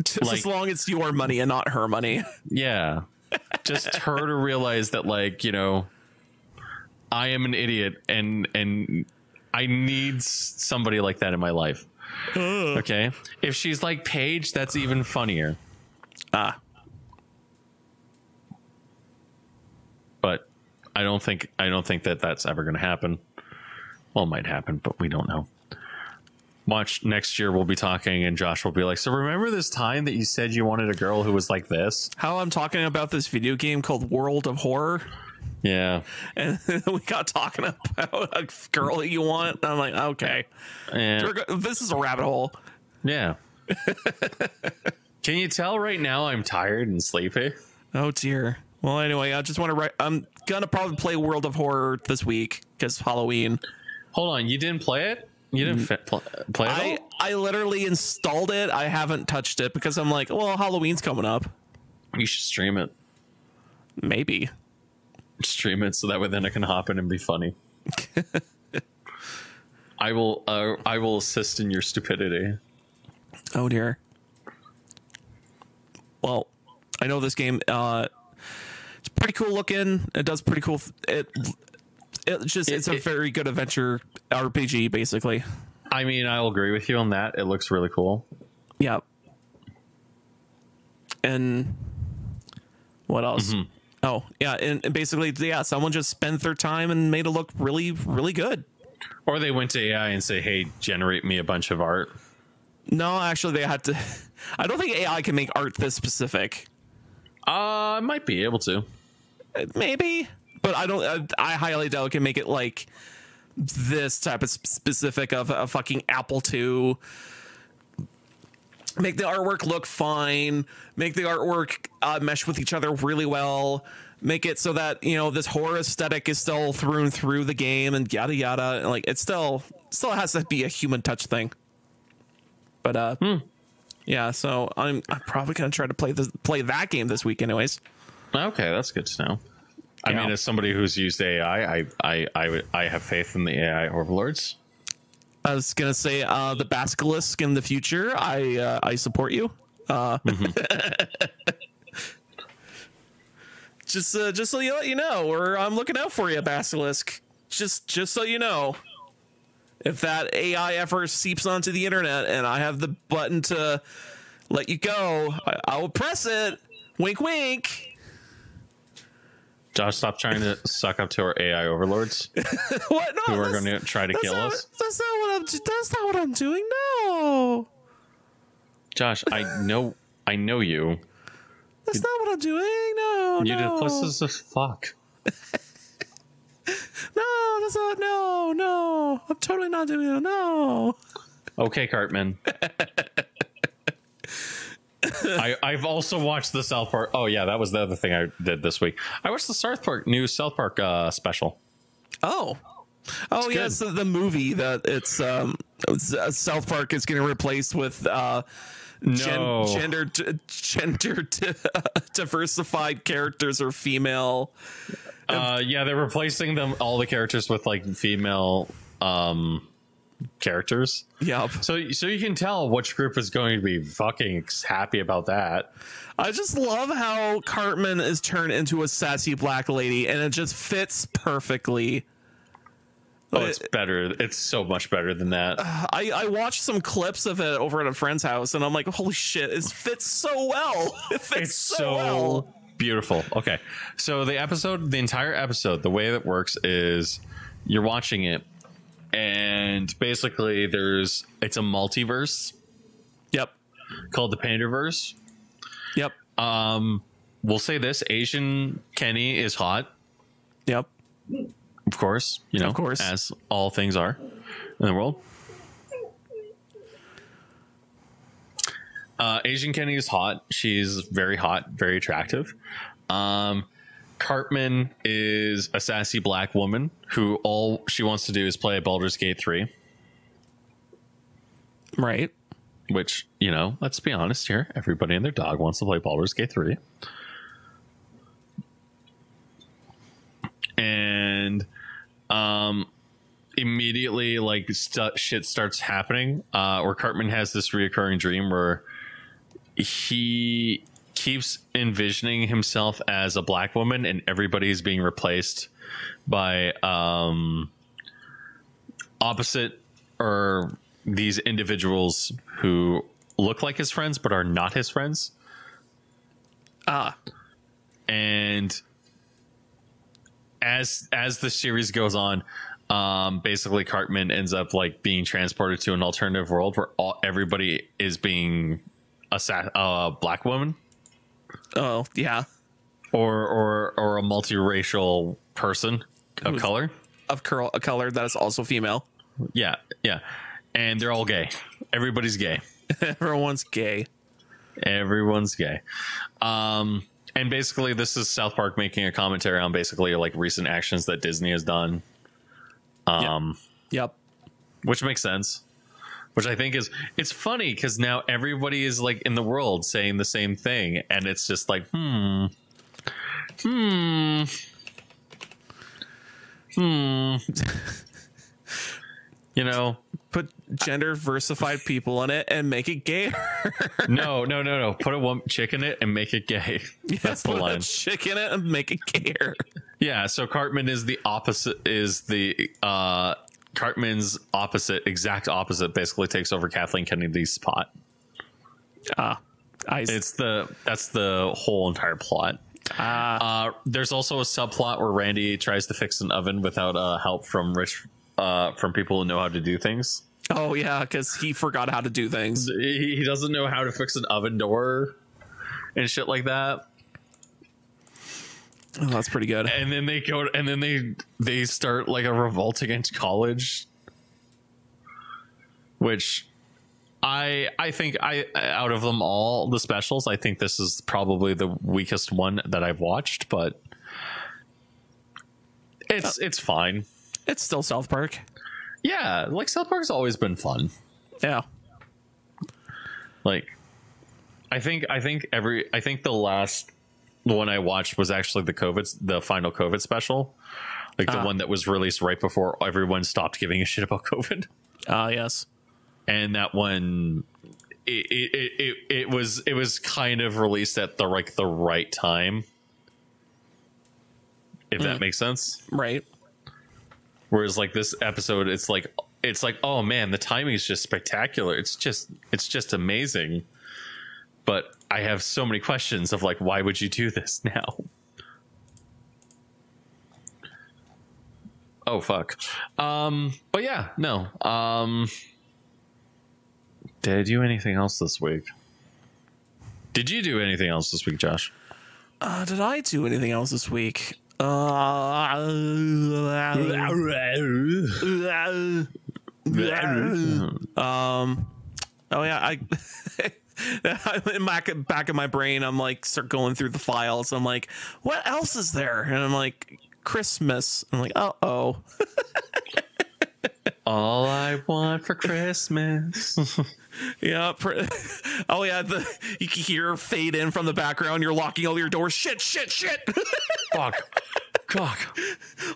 Speaker 2: just like, as long as it's your money and not her money.
Speaker 1: Yeah, just her to realize that, like, you know, I am an idiot and I need somebody like that in my life. Okay, if she's like Paige, that's even funnier. But I don't think that that's ever going to happen. Well, it might happen, but we don't know. Watch, next year we'll be talking and Josh will be like, so remember this time that you said you wanted a girl who was like this?
Speaker 2: How I'm talking about this video game called World of Horror.
Speaker 1: Yeah.
Speaker 2: And we got talking about a girl that you want. I'm like, okay.
Speaker 1: Yeah.
Speaker 2: This is a rabbit hole.
Speaker 1: Yeah. Can you tell right now I'm tired and sleepy?
Speaker 2: Oh, dear. Well, anyway, I just want to I'm going to probably play World of Horror this week because Halloween.
Speaker 1: Hold on. You didn't play it? You didn't play it all?
Speaker 2: I literally installed it. I haven't touched it because I'm like, well, Halloween's coming up.
Speaker 1: You should stream it.
Speaker 2: Maybe.
Speaker 1: Stream it so that way then I can hop in and be funny. I will assist in your stupidity.
Speaker 2: Oh, dear. Well, I know this game, it's pretty cool looking. It does pretty cool. It's a very good adventure RPG, basically.
Speaker 1: I mean, I'll agree with you on that. It looks really cool.
Speaker 2: Yeah. And what else? Mm-hmm. Oh, yeah. And basically, yeah, someone just spent their time and made it look really, really good. Or
Speaker 1: they went to AI and say, hey, generate me a bunch of art.
Speaker 2: No, actually, they had to. I don't think AI can make art this specific.
Speaker 1: Might be able to.
Speaker 2: Maybe. But I highly doubt it can make it like this type of specific of a fucking Apple II. Make the artwork look fine. Make the artwork mesh with each other really well. Make it so that, you know, this horror aesthetic is still through and through the game and yada yada. Like, it still has to be a human touch thing. But yeah. So I'm probably gonna try to play that game this week, anyways.
Speaker 1: Okay, that's good to know. I mean, as somebody who's used AI, I have faith in the AI overlords.
Speaker 2: I was gonna say the basilisk in the future. I support you. Just so you let you know, or I'm looking out for you, basilisk. Just so you know, if that AI ever seeps onto the internet and I have the button to let you go, I will press it. Wink, wink.
Speaker 1: Josh, stop trying to suck up to our AI overlords.
Speaker 2: What? No,
Speaker 1: who are going to try to kill us.
Speaker 2: That's not what I'm doing. No.
Speaker 1: Josh, I know you.
Speaker 2: That's not what I'm doing. No.
Speaker 1: You duplicitous as fuck.
Speaker 2: No, that's not. No. I'm totally not doing it. No.
Speaker 1: Okay, Cartman. I've also watched the South Park. Oh yeah, that was the other thing I did this week. I watched the new South Park special.
Speaker 2: Oh, yeah, so the movie that it's South Park is getting replaced with gender diversified characters or female.
Speaker 1: Yeah, they're replacing all the characters with like female characters.
Speaker 2: Yep.
Speaker 1: So you can tell which group is going to be fucking happy about that.
Speaker 2: I just love how Cartman is turned into a sassy black lady, and it just fits perfectly.
Speaker 1: Oh, it's better. It's so much better than that.
Speaker 2: I watched some clips of it over at a friend's house, and I'm like, holy shit, it fits so well. It fits so well.
Speaker 1: Beautiful. Okay. So the entire episode, the way that works is you're watching it, and basically it's a multiverse.
Speaker 2: Yep.
Speaker 1: Called the Panderverse.
Speaker 2: Yep.
Speaker 1: We'll say this: Asian Kenny is hot.
Speaker 2: Yep.
Speaker 1: Of course, of course, as all things are in the world. Asian Kenny is hot. She's very hot, very attractive. Cartman is a sassy black woman who all she wants to do is play Baldur's Gate 3.
Speaker 2: Right.
Speaker 1: Which, let's be honest here. Everybody and their dog wants to play Baldur's Gate 3. And immediately, like, shit starts happening, where Cartman has this reoccurring dream where he keeps envisioning himself as a black woman, and everybody is being replaced by opposite or these individuals who look like his friends but are not his friends. And as the series goes on, basically Cartman ends up like being transported to an alternative world where everybody is being a black woman.
Speaker 2: Oh yeah.
Speaker 1: Or a multiracial person of color.
Speaker 2: A color that is also female.
Speaker 1: Yeah. And they're all gay. Everybody's gay.
Speaker 2: Everyone's gay.
Speaker 1: And basically this is South Park making a commentary on basically like recent actions that Disney has done.
Speaker 2: Yep.
Speaker 1: Which makes sense. Which I think it's funny because now everybody is like in the world saying the same thing, and it's just like,
Speaker 2: Put gender versified people in it and make it gay.
Speaker 1: No. Put a chick in it and make it gay. That's the line.
Speaker 2: Chick in it and make it gayer.
Speaker 1: Yeah. So Cartman is the opposite. Cartman's exact opposite, basically takes over Kathleen Kennedy's spot. That's the whole entire plot. There's also a subplot where Randy tries to fix an oven without help from people who know how to do things.
Speaker 2: Oh yeah, because he forgot how to do things.
Speaker 1: He doesn't know how to fix an oven door and shit like that.
Speaker 2: Oh, that's pretty good.
Speaker 1: And then they start like a revolt against college, which I think out of them all the specials, I think this is probably the weakest one that I've watched, but it's fine.
Speaker 2: It's still South Park.
Speaker 1: Yeah, like South Park's always been fun.
Speaker 2: Yeah.
Speaker 1: Like I think the last one I watched was actually the final COVID special, like the one that was released right before everyone stopped giving a shit about COVID.
Speaker 2: Yes.
Speaker 1: And that one, it was kind of released at the right time, if that makes sense.
Speaker 2: Right.
Speaker 1: Whereas like this episode, it's like, oh man, the timing is just spectacular. It's just amazing. But I have so many questions of like, why would you do this now? Oh, fuck. But yeah, no. Did I do anything else this week? Did you do anything else this week, Josh?
Speaker 2: Did I do anything else this week? Oh yeah, in back of my brain, I'm like, start going through the files. I'm like, what else is there? And I'm like, Christmas. I'm like, oh.
Speaker 1: All I want for Christmas.
Speaker 2: Yeah. Oh yeah. You can hear fade in from the background. You're locking all your doors. Shit.
Speaker 1: Fuck. God.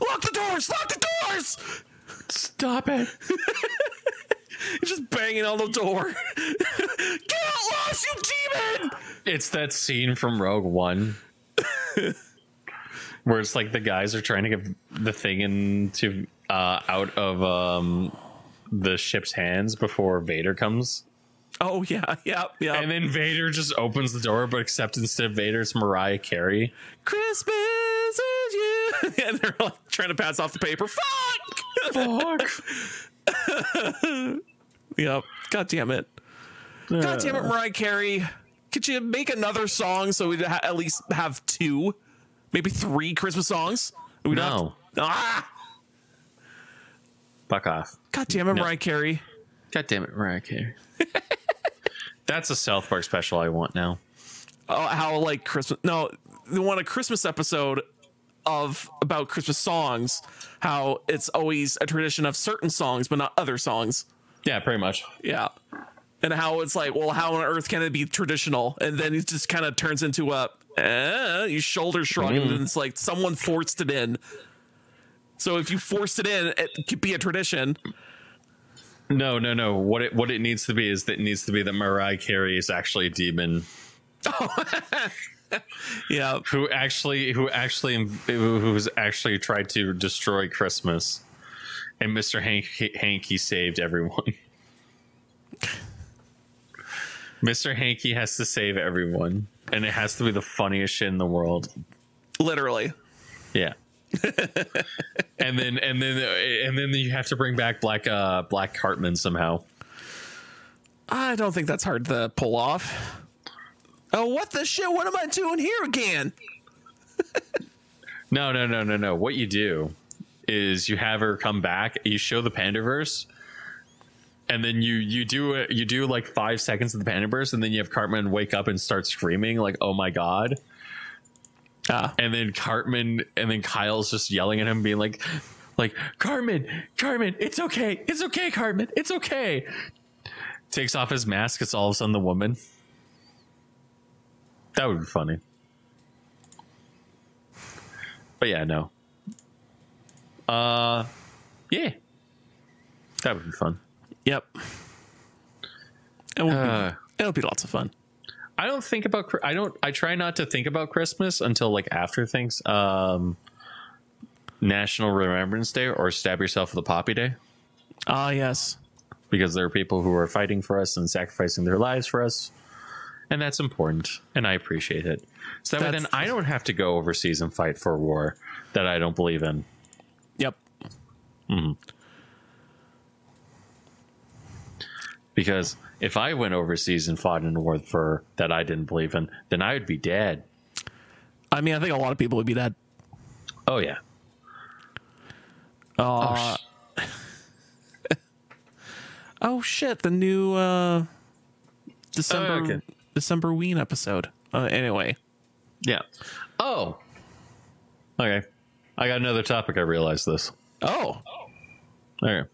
Speaker 2: Lock the doors.
Speaker 1: Stop it.
Speaker 2: You're just banging on the door. Get out, lost, you demon!
Speaker 1: It's that scene from Rogue One where it's like the guys are trying to get the thing into out of the ship's hands before Vader comes.
Speaker 2: Oh yeah.
Speaker 1: And then Vader just opens the door, but except instead of Vader, it's Mariah Carey.
Speaker 2: Christmas is you. And they're like trying to pass off the paper. Fuck. Yep. God damn it, Mariah Carey. Could you make another song so we'd at least have 2, maybe 3 Christmas songs?
Speaker 1: No. Fuck off.
Speaker 2: God damn it, Mariah Carey.
Speaker 1: God damn it, Mariah Carey. That's a South Park special I want now.
Speaker 2: Oh, how like Christmas? No, they want a Christmas episode about Christmas songs. How it's always a tradition of certain songs, but not other songs.
Speaker 1: Yeah, pretty much.
Speaker 2: Yeah. And how it's like, well, how on earth can it be traditional? And then it just kind of turns into you shoulder shrug, and then it's like someone forced it in. So if you forced it in, it could be a tradition.
Speaker 1: No. What it needs to be is that it needs to be that Mariah Carey is actually a demon.
Speaker 2: Yeah.
Speaker 1: Who's actually tried to destroy Christmas, and Mr. Hanky saved everyone. Mr. Hanky has to save everyone, and it has to be the funniest shit in the world.
Speaker 2: Literally.
Speaker 1: Yeah. and then you have to bring back Black Cartman somehow.
Speaker 2: I don't think that's hard to pull off. Oh, what the shit? What am I doing here again?
Speaker 1: No. What you do is you have her come back. You show the Pandaverse, and then you do like 5 seconds of the Pandaverse, and then you have Cartman wake up and start screaming like, "Oh my god!" And then Kyle's just yelling at him, being like, Cartman, it's okay, Cartman, it's okay. Takes off his mask. It's all of a sudden the woman. That would be funny. But yeah, no. Yeah. That would be fun.
Speaker 2: Yep. It'll be lots of fun.
Speaker 1: I try not to think about Christmas until like after things. National Remembrance Day or Stab Yourself with a Poppy Day.
Speaker 2: Yes.
Speaker 1: Because there are people who are fighting for us and sacrificing their lives for us. And that's important. And I appreciate it. So that way then I don't have to go overseas and fight for a war that I don't believe in.
Speaker 2: Yep.
Speaker 1: Mm-hmm. Because if I went overseas and fought in a war that I didn't believe in, then I would be dead.
Speaker 2: I mean, I think a lot of people would be dead.
Speaker 1: Oh, yeah.
Speaker 2: Oh, shit. The new December Ween episode. Anyway.
Speaker 1: Yeah. Oh. Okay. I got another topic. I realized this.
Speaker 2: Oh.
Speaker 1: Okay.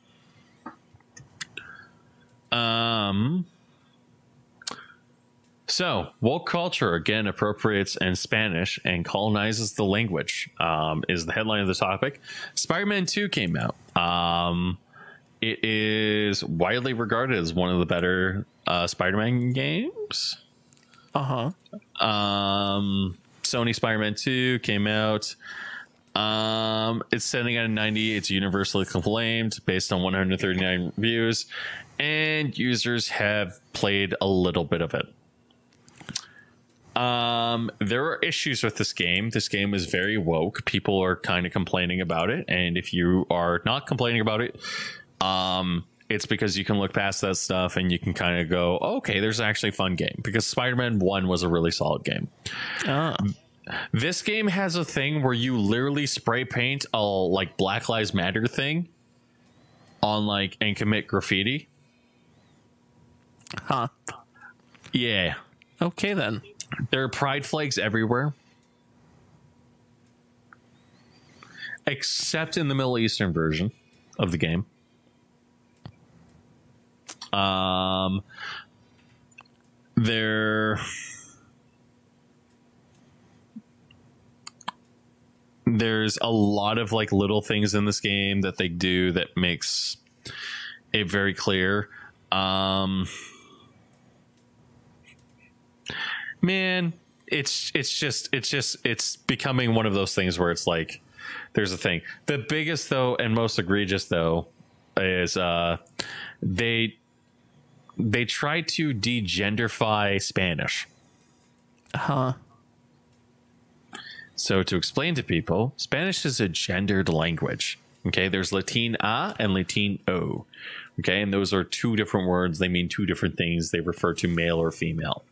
Speaker 1: So, woke culture again appropriates in Spanish and colonizes the language, is the headline of the topic. Spider-Man 2 came out. It is widely regarded as one of the better Spider-Man games.
Speaker 2: Uh-huh.
Speaker 1: Sony Spider-Man 2 came out. It's sitting at a 90. It's universally acclaimed based on 139 reviews, and users have played a little bit of it. There are issues with this game. This game is very woke. People are kind of complaining about it, and if you are not complaining about it, it's because you can look past that stuff and you can kind of go, okay, there's actually a fun game, because Spider-Man 1 was a really solid game. This game has a thing where you literally spray paint a like Black Lives Matter thing on and commit graffiti.
Speaker 2: Huh.
Speaker 1: Yeah.
Speaker 2: Okay, then.
Speaker 1: There are pride flags everywhere. Except in the Middle Eastern version of the game. There's a lot of like little things in this game that they do that makes it very clear. Man, it's becoming one of those things where it's like there's a thing. The biggest though and most egregious though is they try to degenderify Spanish. So to explain to people, Spanish is a gendered language. Okay, there's Latin-a and Latin-o. Okay, and those are two different words. They mean two different things. They refer to male or female.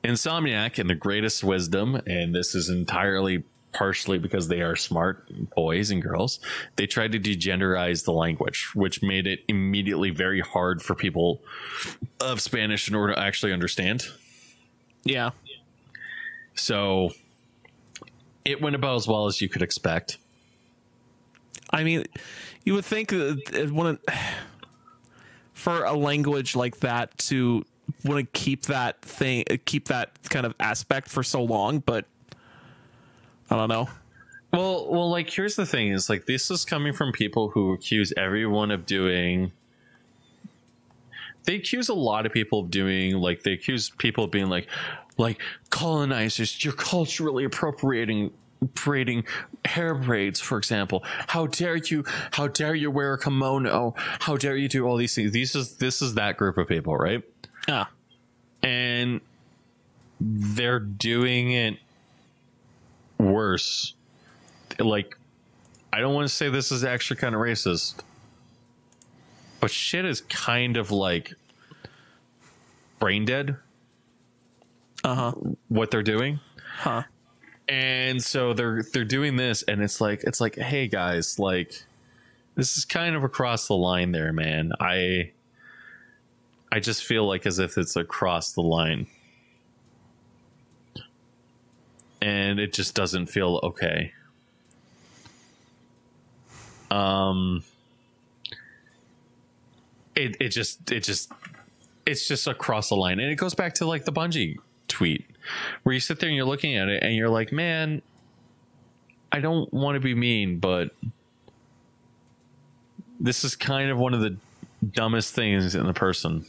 Speaker 1: Insomniac, in the greatest wisdom, and this is entirely partially because they are smart boys and girls, they tried to degenderize the language, which made it immediately very hard for people of Spanish in order to actually understand.
Speaker 2: Yeah.
Speaker 1: So it went about as well as you could expect.
Speaker 2: I mean, you would think that it wouldn't, for a language like that to want to keep that kind of aspect for so long, but I don't know.
Speaker 1: Well, like, here's the thing is, like, this is coming from people who accuse everyone of doing. They accuse a lot of people of doing, like, they accuse people of being like colonizers, you're culturally appropriating hair braids, for example. How dare you wear a kimono? How dare you do all these things? This is that group of people, right?
Speaker 2: Yeah.
Speaker 1: And they're doing it worse. Like, I don't want to say this is actually kind of racist, but shit is kind of like brain dead. What they're doing. And so they're doing this, and it's like, hey guys, like, this is kind of across the line there, man. I just feel like as if it's across the line. And it just doesn't feel okay. It's just across the line. And it goes back to like the Bungie tweet where you sit there and you're looking at it and you're like, man, I don't want to be mean, but this is kind of one of the dumbest things in the person.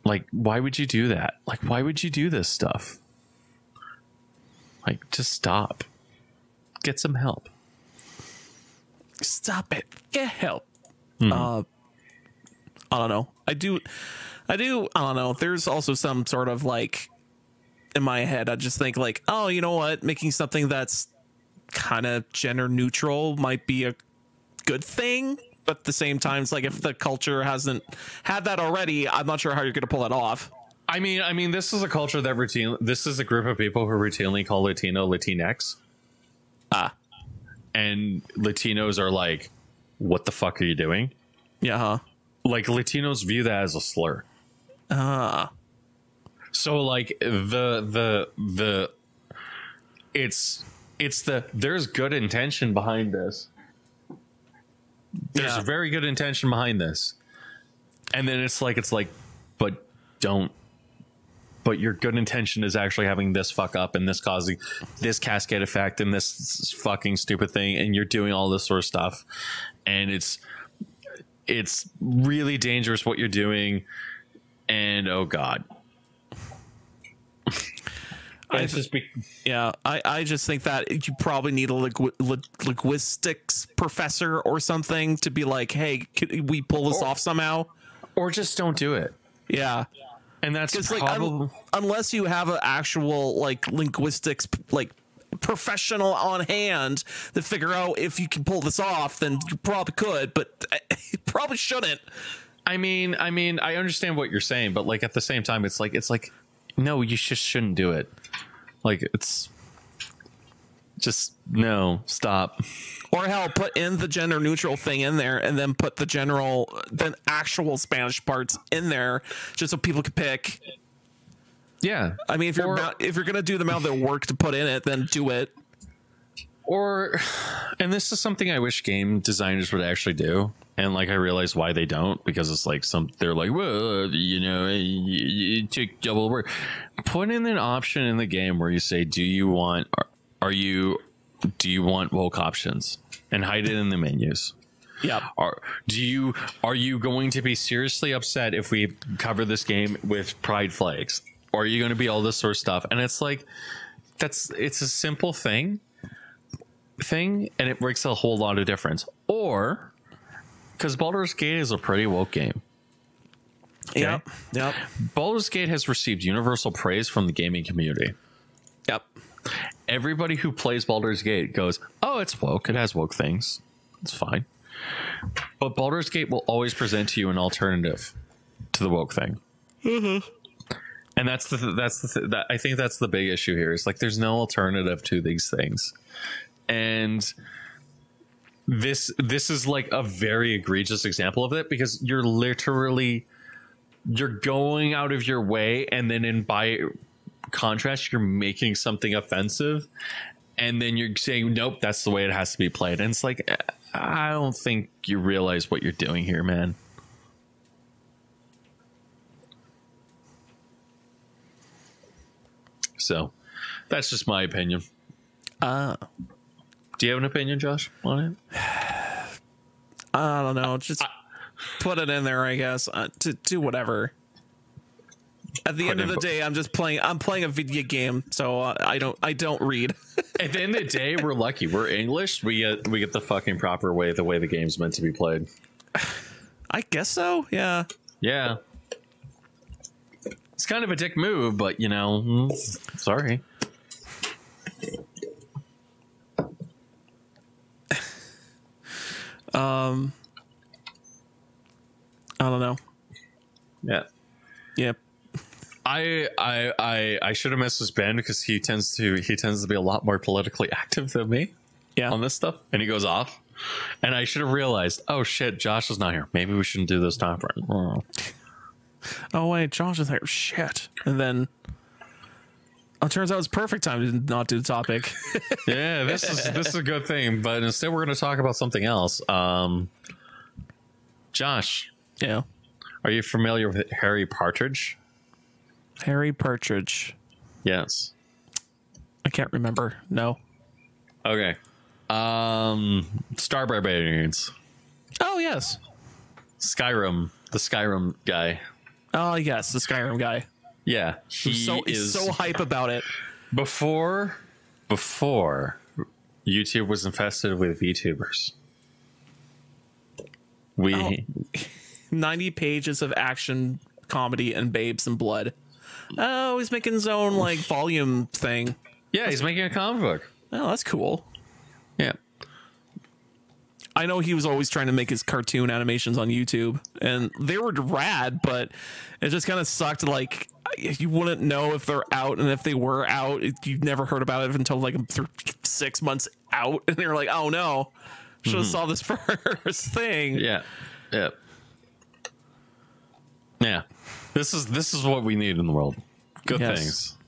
Speaker 1: Like, why would you do that? Like, why would you do this stuff? Like, just stop. Get some help.
Speaker 2: Stop it. Get help.
Speaker 1: Mm-hmm.
Speaker 2: I don't know. I don't know. There's also some sort of like in my head, I just think like, oh, you know what? Making something that's kind of gender neutral might be a good thing. But at the same time, it's like if the culture hasn't had that already, I'm not sure how you're going to pull that off.
Speaker 1: I mean, this is a culture that this is a group of people who routinely call Latino Latinx. And Latinos are like, what the fuck are you doing?
Speaker 2: Yeah.
Speaker 1: Like, Latinos view that as a slur. So like there's good intention behind this. There's very good intention behind this. And then it's like, but your good intention is actually having this fuck up and this causing this cascade effect and this fucking stupid thing. And you're doing all this sort of stuff. And it's really dangerous what you're doing. And oh God.
Speaker 2: I just think that you probably need a linguistics professor or something to be like, hey, could we pull this off somehow?
Speaker 1: Or just don't do it.
Speaker 2: Yeah.
Speaker 1: And that's probably...
Speaker 2: like, unless you have an actual like linguistics like professional on hand to figure out if you can pull this off, then you probably could, but you probably shouldn't.
Speaker 1: I mean, I understand what you're saying, but like at the same time, it's like, no, you just shouldn't do it. Like Just no, stop.
Speaker 2: Or hell, put in the gender neutral thing in there, and then put the actual Spanish parts in there, just so people could pick.
Speaker 1: Yeah,
Speaker 2: I mean, if you're gonna do the amount of work to put in it, then do it.
Speaker 1: Or, and this is something I wish game designers would actually do, and like I realize why they don't, because it's like they're like, well, you take double work. Put in an option in the game where you say, do you want woke options, and hide it in the menus.
Speaker 2: Yeah.
Speaker 1: Are you going to be seriously upset if we cover this game with pride flags? Or are you going to be all this sort of stuff? And it's like, it's a simple thing, and it makes a whole lot of difference. Or, because Baldur's Gate is a pretty woke game. Okay?
Speaker 2: Yep.
Speaker 1: Baldur's Gate has received universal praise from the gaming community.
Speaker 2: Yep.
Speaker 1: Everybody who plays Baldur's Gate goes, oh, it's woke. It has woke things. It's fine. But Baldur's Gate will always present to you an alternative to the woke thing. Mm-hmm. And I think that's the big issue here. It's like there's no alternative to these things. And this is like a very egregious example of it, because you're going out of your way, and then by contrast you're making something offensive, and then you're saying, nope, that's the way it has to be played. And it's like, I don't think you realize what you're doing here, man. So that's just my opinion. Do you have an opinion, Josh, on it?
Speaker 2: I don't know. Just put it in there, I guess. To do whatever. At the end of the day, I'm playing a video game, so I don't read.
Speaker 1: At the end of the day, we're lucky. We're English. We get the fucking proper way, the way the game's meant to be played.
Speaker 2: I guess so. Yeah.
Speaker 1: Yeah. It's kind of a dick move, but sorry.
Speaker 2: I don't know.
Speaker 1: Yeah.
Speaker 2: Yep.
Speaker 1: I should have messaged Ben, because he tends to be a lot more politically active than me.
Speaker 2: Yeah.
Speaker 1: On this stuff, and he goes off, and I should have realized, oh shit, Josh is not here. Maybe we shouldn't do this topic.
Speaker 2: Oh wait, Josh is here. Shit. And then it turns out it's perfect time to not do the topic.
Speaker 1: Yeah, this is a good thing, but instead we're going to talk about something else. Josh.
Speaker 2: Yeah.
Speaker 1: Are you familiar with Harry Partridge?
Speaker 2: Harry Partridge.
Speaker 1: Yes.
Speaker 2: I can't remember. No.
Speaker 1: Okay. Star Barbarians.
Speaker 2: Oh yes.
Speaker 1: Skyrim. The Skyrim guy.
Speaker 2: Oh yes, the Skyrim guy.
Speaker 1: Yeah.
Speaker 2: He's so hype about it.
Speaker 1: Before YouTube was infested with VTubers.
Speaker 2: 90 pages of action, comedy, and babes and blood. Oh, he's making his own like volume thing.
Speaker 1: Yeah, he's making a comic book.
Speaker 2: Oh, that's cool.
Speaker 1: Yeah.
Speaker 2: I know he was always trying to make his cartoon animations on YouTube, and they were rad, but it just kind of sucked. Like, you wouldn't know if they're out, and if they were out, you never heard about it until like 6 months out, and you're like, oh no, should have saw this first thing.
Speaker 1: Yeah. Yeah. Yeah. This is what we need in the world. Good things.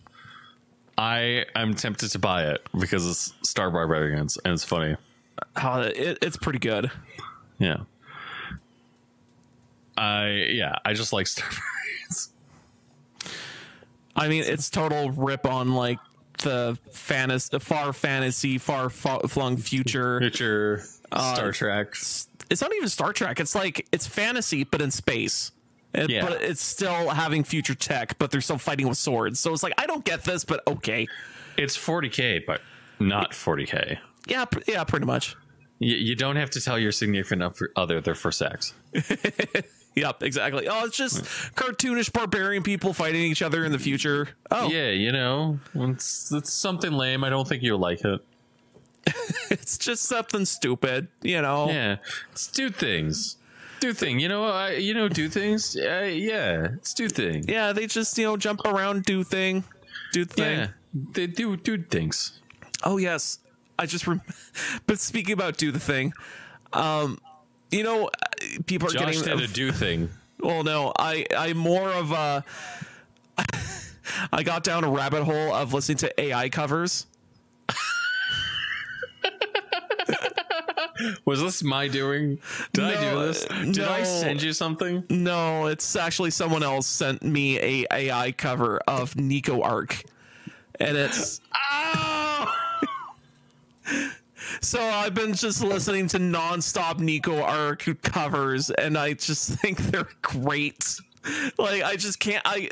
Speaker 1: I'm tempted to buy it because it's Star Barbarians and it's funny.
Speaker 2: It's pretty good.
Speaker 1: Yeah. I just like Star Barbarians.
Speaker 2: I mean, it's total rip on like the far fantasy, far flung future
Speaker 1: Star Trek.
Speaker 2: It's not even Star Trek. It's like it's fantasy, but in space. But it's still having future tech, but they're still fighting with swords. So it's like, I don't get this, but okay.
Speaker 1: It's 40K, but not 40K.
Speaker 2: Yeah, pretty much.
Speaker 1: You don't have to tell your significant other they're for sex.
Speaker 2: Yep, exactly. Oh, it's just cartoonish barbarian people fighting each other in the future. Oh,
Speaker 1: yeah, it's something lame. I don't think you'll like it.
Speaker 2: It's just something stupid,
Speaker 1: Yeah, it's do things. Do thing, do things. Yeah, it's do thing.
Speaker 2: Yeah, they just jump around, do thing.
Speaker 1: Yeah, they do things.
Speaker 2: Oh yes, but speaking about do the thing, you know, people are
Speaker 1: Josh
Speaker 2: getting
Speaker 1: did a do thing.
Speaker 2: Well, no, I'm more of a. I got down a rabbit hole of listening to AI covers.
Speaker 1: Was this my doing? Did I do this? Did I send you something?
Speaker 2: No, it's actually someone else sent me a AI cover of Neco Arc, and it's.
Speaker 1: Oh!
Speaker 2: So I've been just listening to nonstop Neco Arc covers, and I just think they're great. Like, I just can't. I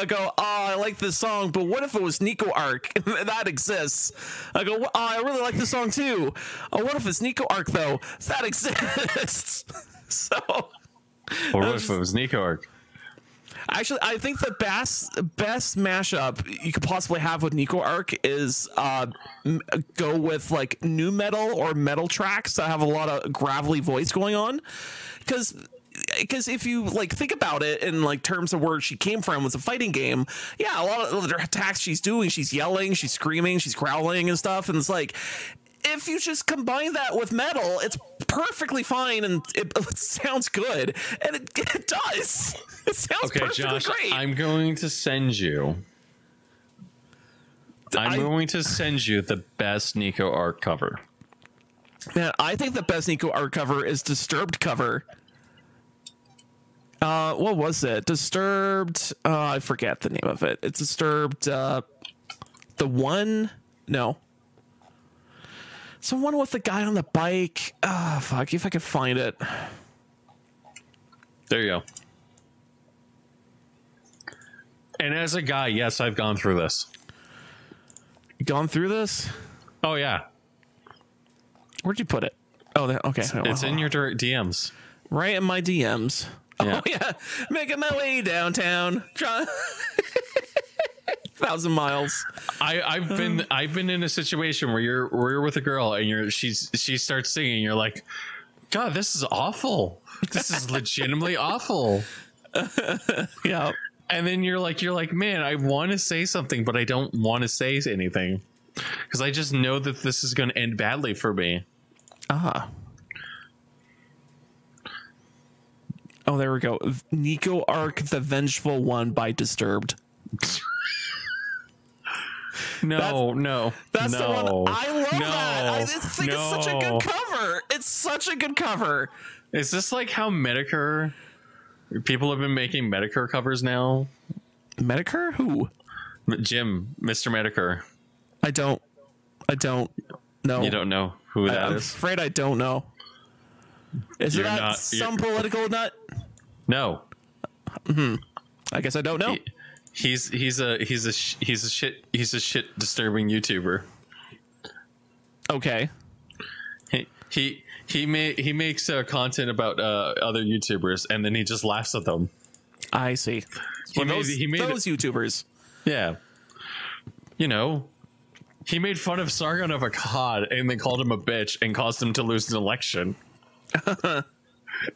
Speaker 2: go, oh, I like this song, but what if it was Neco Arc? That exists. I go, oh, I really like this song too. Oh, what if it's Neco Arc though? That exists. So,
Speaker 1: or what if it was Neco Arc?
Speaker 2: Actually, I think the best mashup you could possibly have with Neco Arc is go with like new metal or metal tracks that have a lot of gravelly voice going on, because if you like think about it in like terms of where she came from, was a fighting game. Yeah, a lot of the attacks she's doing, she's yelling, she's screaming, she's growling and stuff, and it's like, if you just combine that with metal, it's perfectly fine, and it sounds good, and it does. It sounds perfectly
Speaker 1: Josh,
Speaker 2: great.
Speaker 1: I'm going to send you. I'm going to send you the best Neco Arc cover.
Speaker 2: Man, I think the best Neco Arc cover is Disturbed cover. What was it? Disturbed. I forget the name of it. It's Disturbed. The one. No. It's the one with the guy on the bike. Ah, fuck. If I could find it.
Speaker 1: There you go. And as a guy, yes, I've gone through this.
Speaker 2: Gone through this?
Speaker 1: Oh yeah.
Speaker 2: Where'd you put it? Oh, there. Okay.
Speaker 1: It's in your direct DMs.
Speaker 2: Right in my DMs.
Speaker 1: Yeah.
Speaker 2: Oh yeah, making my way downtown. 1,000 miles.
Speaker 1: I've been in a situation where you're with a girl and she starts singing. You're like, God, this is awful. This is legitimately awful.
Speaker 2: Yeah.
Speaker 1: And then you're like, man, I want to say something, but I don't want to say anything because I just know that this is going to end badly for me.
Speaker 2: Ah. Oh, there we go. Neco Arc, the Vengeful One by Disturbed.
Speaker 1: No.
Speaker 2: That's the one. I love that. I think it's such a good cover. It's such a good cover.
Speaker 1: Is this like how Medicare people have been making Medicare covers now?
Speaker 2: Medicare? Who?
Speaker 1: Jim, Mr. Medicare.
Speaker 2: I don't know.
Speaker 1: You don't know who that
Speaker 2: I'm
Speaker 1: is?
Speaker 2: afraid I don't know. Is that some political nut?
Speaker 1: No.
Speaker 2: I guess I don't know.
Speaker 1: He's a shit disturbing YouTuber.
Speaker 2: Okay.
Speaker 1: He makes content about other YouTubers and then he just laughs at them.
Speaker 2: I see. He made those YouTubers.
Speaker 1: Yeah. You know, he made fun of Sargon of Akkad and then called him a bitch and caused him to lose an election.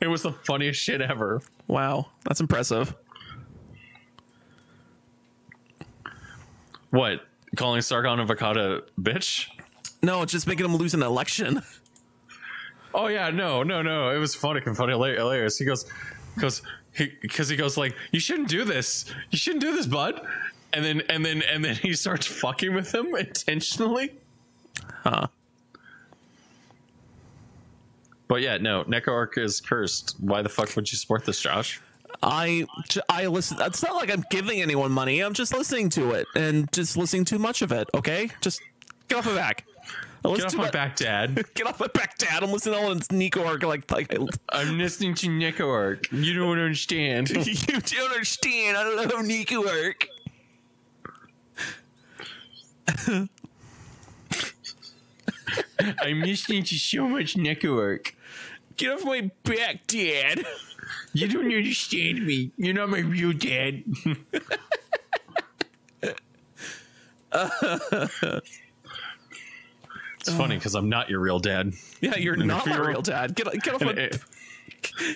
Speaker 1: It was the funniest shit ever.
Speaker 2: Wow, that's impressive.
Speaker 1: What? Calling Sargon of Akkad a bitch?
Speaker 2: No, it's just making him lose an election.
Speaker 1: Oh yeah, no. It was funny, hilarious. He goes like, you shouldn't do this. You shouldn't do this, bud. And then he starts fucking with him intentionally.
Speaker 2: Huh.
Speaker 1: But yeah, no, Neco Arc is cursed. Why the fuck would you support this, Josh?
Speaker 2: I listen. It's not like I'm giving anyone money. I'm just listening to it and just listening too much of it. Okay, just get off my back.
Speaker 1: Get off my back, Dad.
Speaker 2: Get off my back, Dad. I'm listening to all this Neco Arc.
Speaker 1: I'm listening to Neco Arc. You don't understand.
Speaker 2: You don't understand. I don't know Neco Arc.
Speaker 1: I'm listening to so much Neco Arc.
Speaker 2: Get off my back, Dad.
Speaker 1: You don't understand me. You're not my real dad. It's funny because I'm not your real dad.
Speaker 2: Yeah, you're not my real dad. Get off my...
Speaker 1: And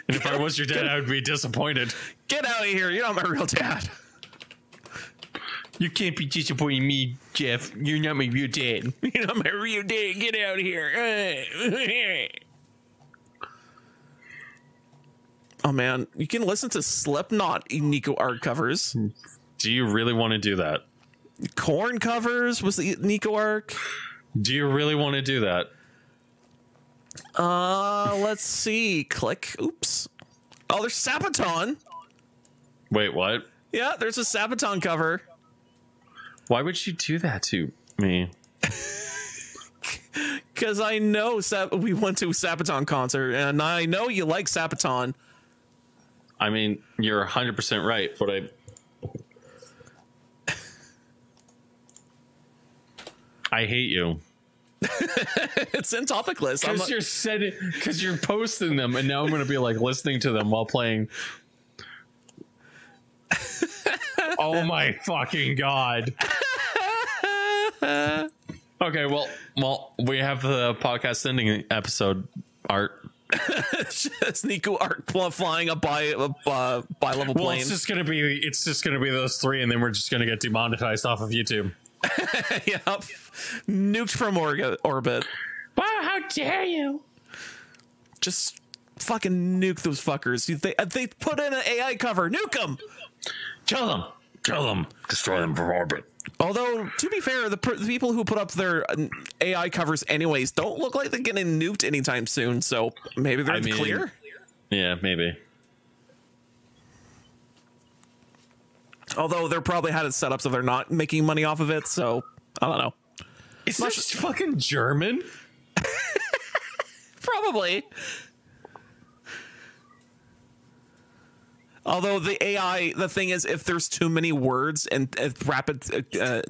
Speaker 1: if I was your dad, I would be disappointed.
Speaker 2: Get out of here. You're not my real dad.
Speaker 1: You can't be disappointing me. Jeff, you're not my real dad.
Speaker 2: You're not my real dad. Get out of here. Oh, man. You can listen to Slipknot Neco art covers.
Speaker 1: Do you really want to do that?
Speaker 2: Korn covers was the Neco arc.
Speaker 1: Do you really want to do that?
Speaker 2: Let's see. Click. Oops. Oh, there's Sabaton.
Speaker 1: Wait, what?
Speaker 2: Yeah, there's a Sabaton cover.
Speaker 1: Why would you do that to me?
Speaker 2: Because I know we went to a Sabaton concert, and I know you like Sabaton.
Speaker 1: I mean, you're 100% right, but I hate you.
Speaker 2: It's in topic list.
Speaker 1: Because you're posting them, and now I'm going to be like listening to them while playing. Oh my fucking god. Okay, well, we have the podcast ending episode art.
Speaker 2: Just Neco art flying up by level plane.
Speaker 1: Well, it's just gonna be those three, and then we're just gonna get demonetized off of YouTube.
Speaker 2: Yep. Nuked from orbit.
Speaker 1: Wow, how dare you?
Speaker 2: Just fucking nuke those fuckers. They put in an AI cover. Nuke them.
Speaker 1: Kill them. Destroy them from orbit.
Speaker 2: Although, to be fair, the people who put up their AI covers anyways don't look like they're getting nuked anytime soon, so maybe they're clear?
Speaker 1: Yeah, maybe.
Speaker 2: Although they're probably had it set up so they're not making money off of it, so I don't know.
Speaker 1: Is this fucking German?
Speaker 2: Probably. Although the AI, the thing is, if there's too many words in rapid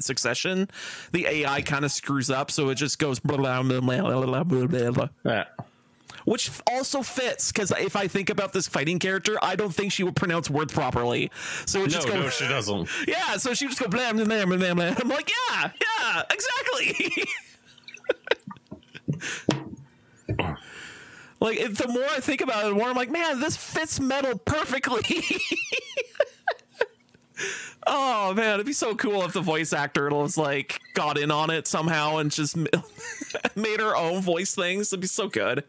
Speaker 2: succession, the AI kind of screws up, so it just goes blah, blah, blah, blah, blah, blah, blah.
Speaker 1: Yeah.
Speaker 2: Which also fits, because if I think about this fighting character, I don't think she would pronounce words properly. So it just goes,
Speaker 1: no, she doesn't.
Speaker 2: Yeah, so she would just go blah, blah, blah, blah, blah. I'm like, yeah, exactly. Like, the more I think about it, the more I'm like, man, this fits metal perfectly. Oh, man, it'd be so cool if the voice actor was like, got in on it somehow and just made her own voice things. It'd be so good.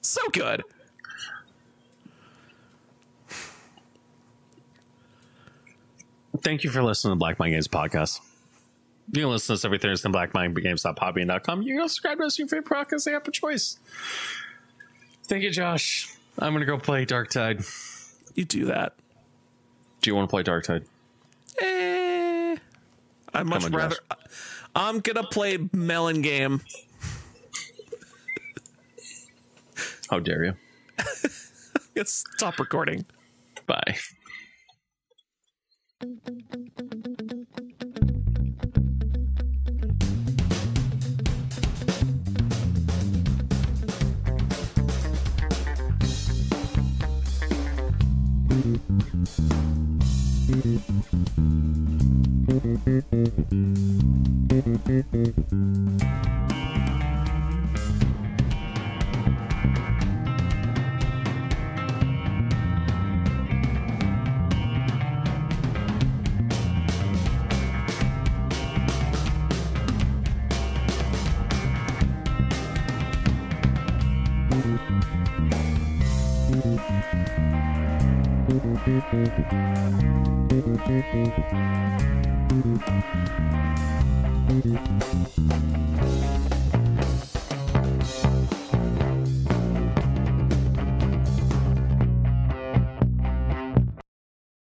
Speaker 2: So good.
Speaker 1: Thank you for listening to Black Mind Games podcast. You can listen to us every Thursday on blackmindgames.podbean.com. You can also subscribe to us to your favorite podcast app of choice. Thank you, Josh. I'm going to go play Darktide.
Speaker 2: You do that.
Speaker 1: Do you want to play Darktide?
Speaker 2: I'd much rather... I'm going to play Melon Game.
Speaker 1: How dare you?
Speaker 2: Stop recording.
Speaker 1: Bye.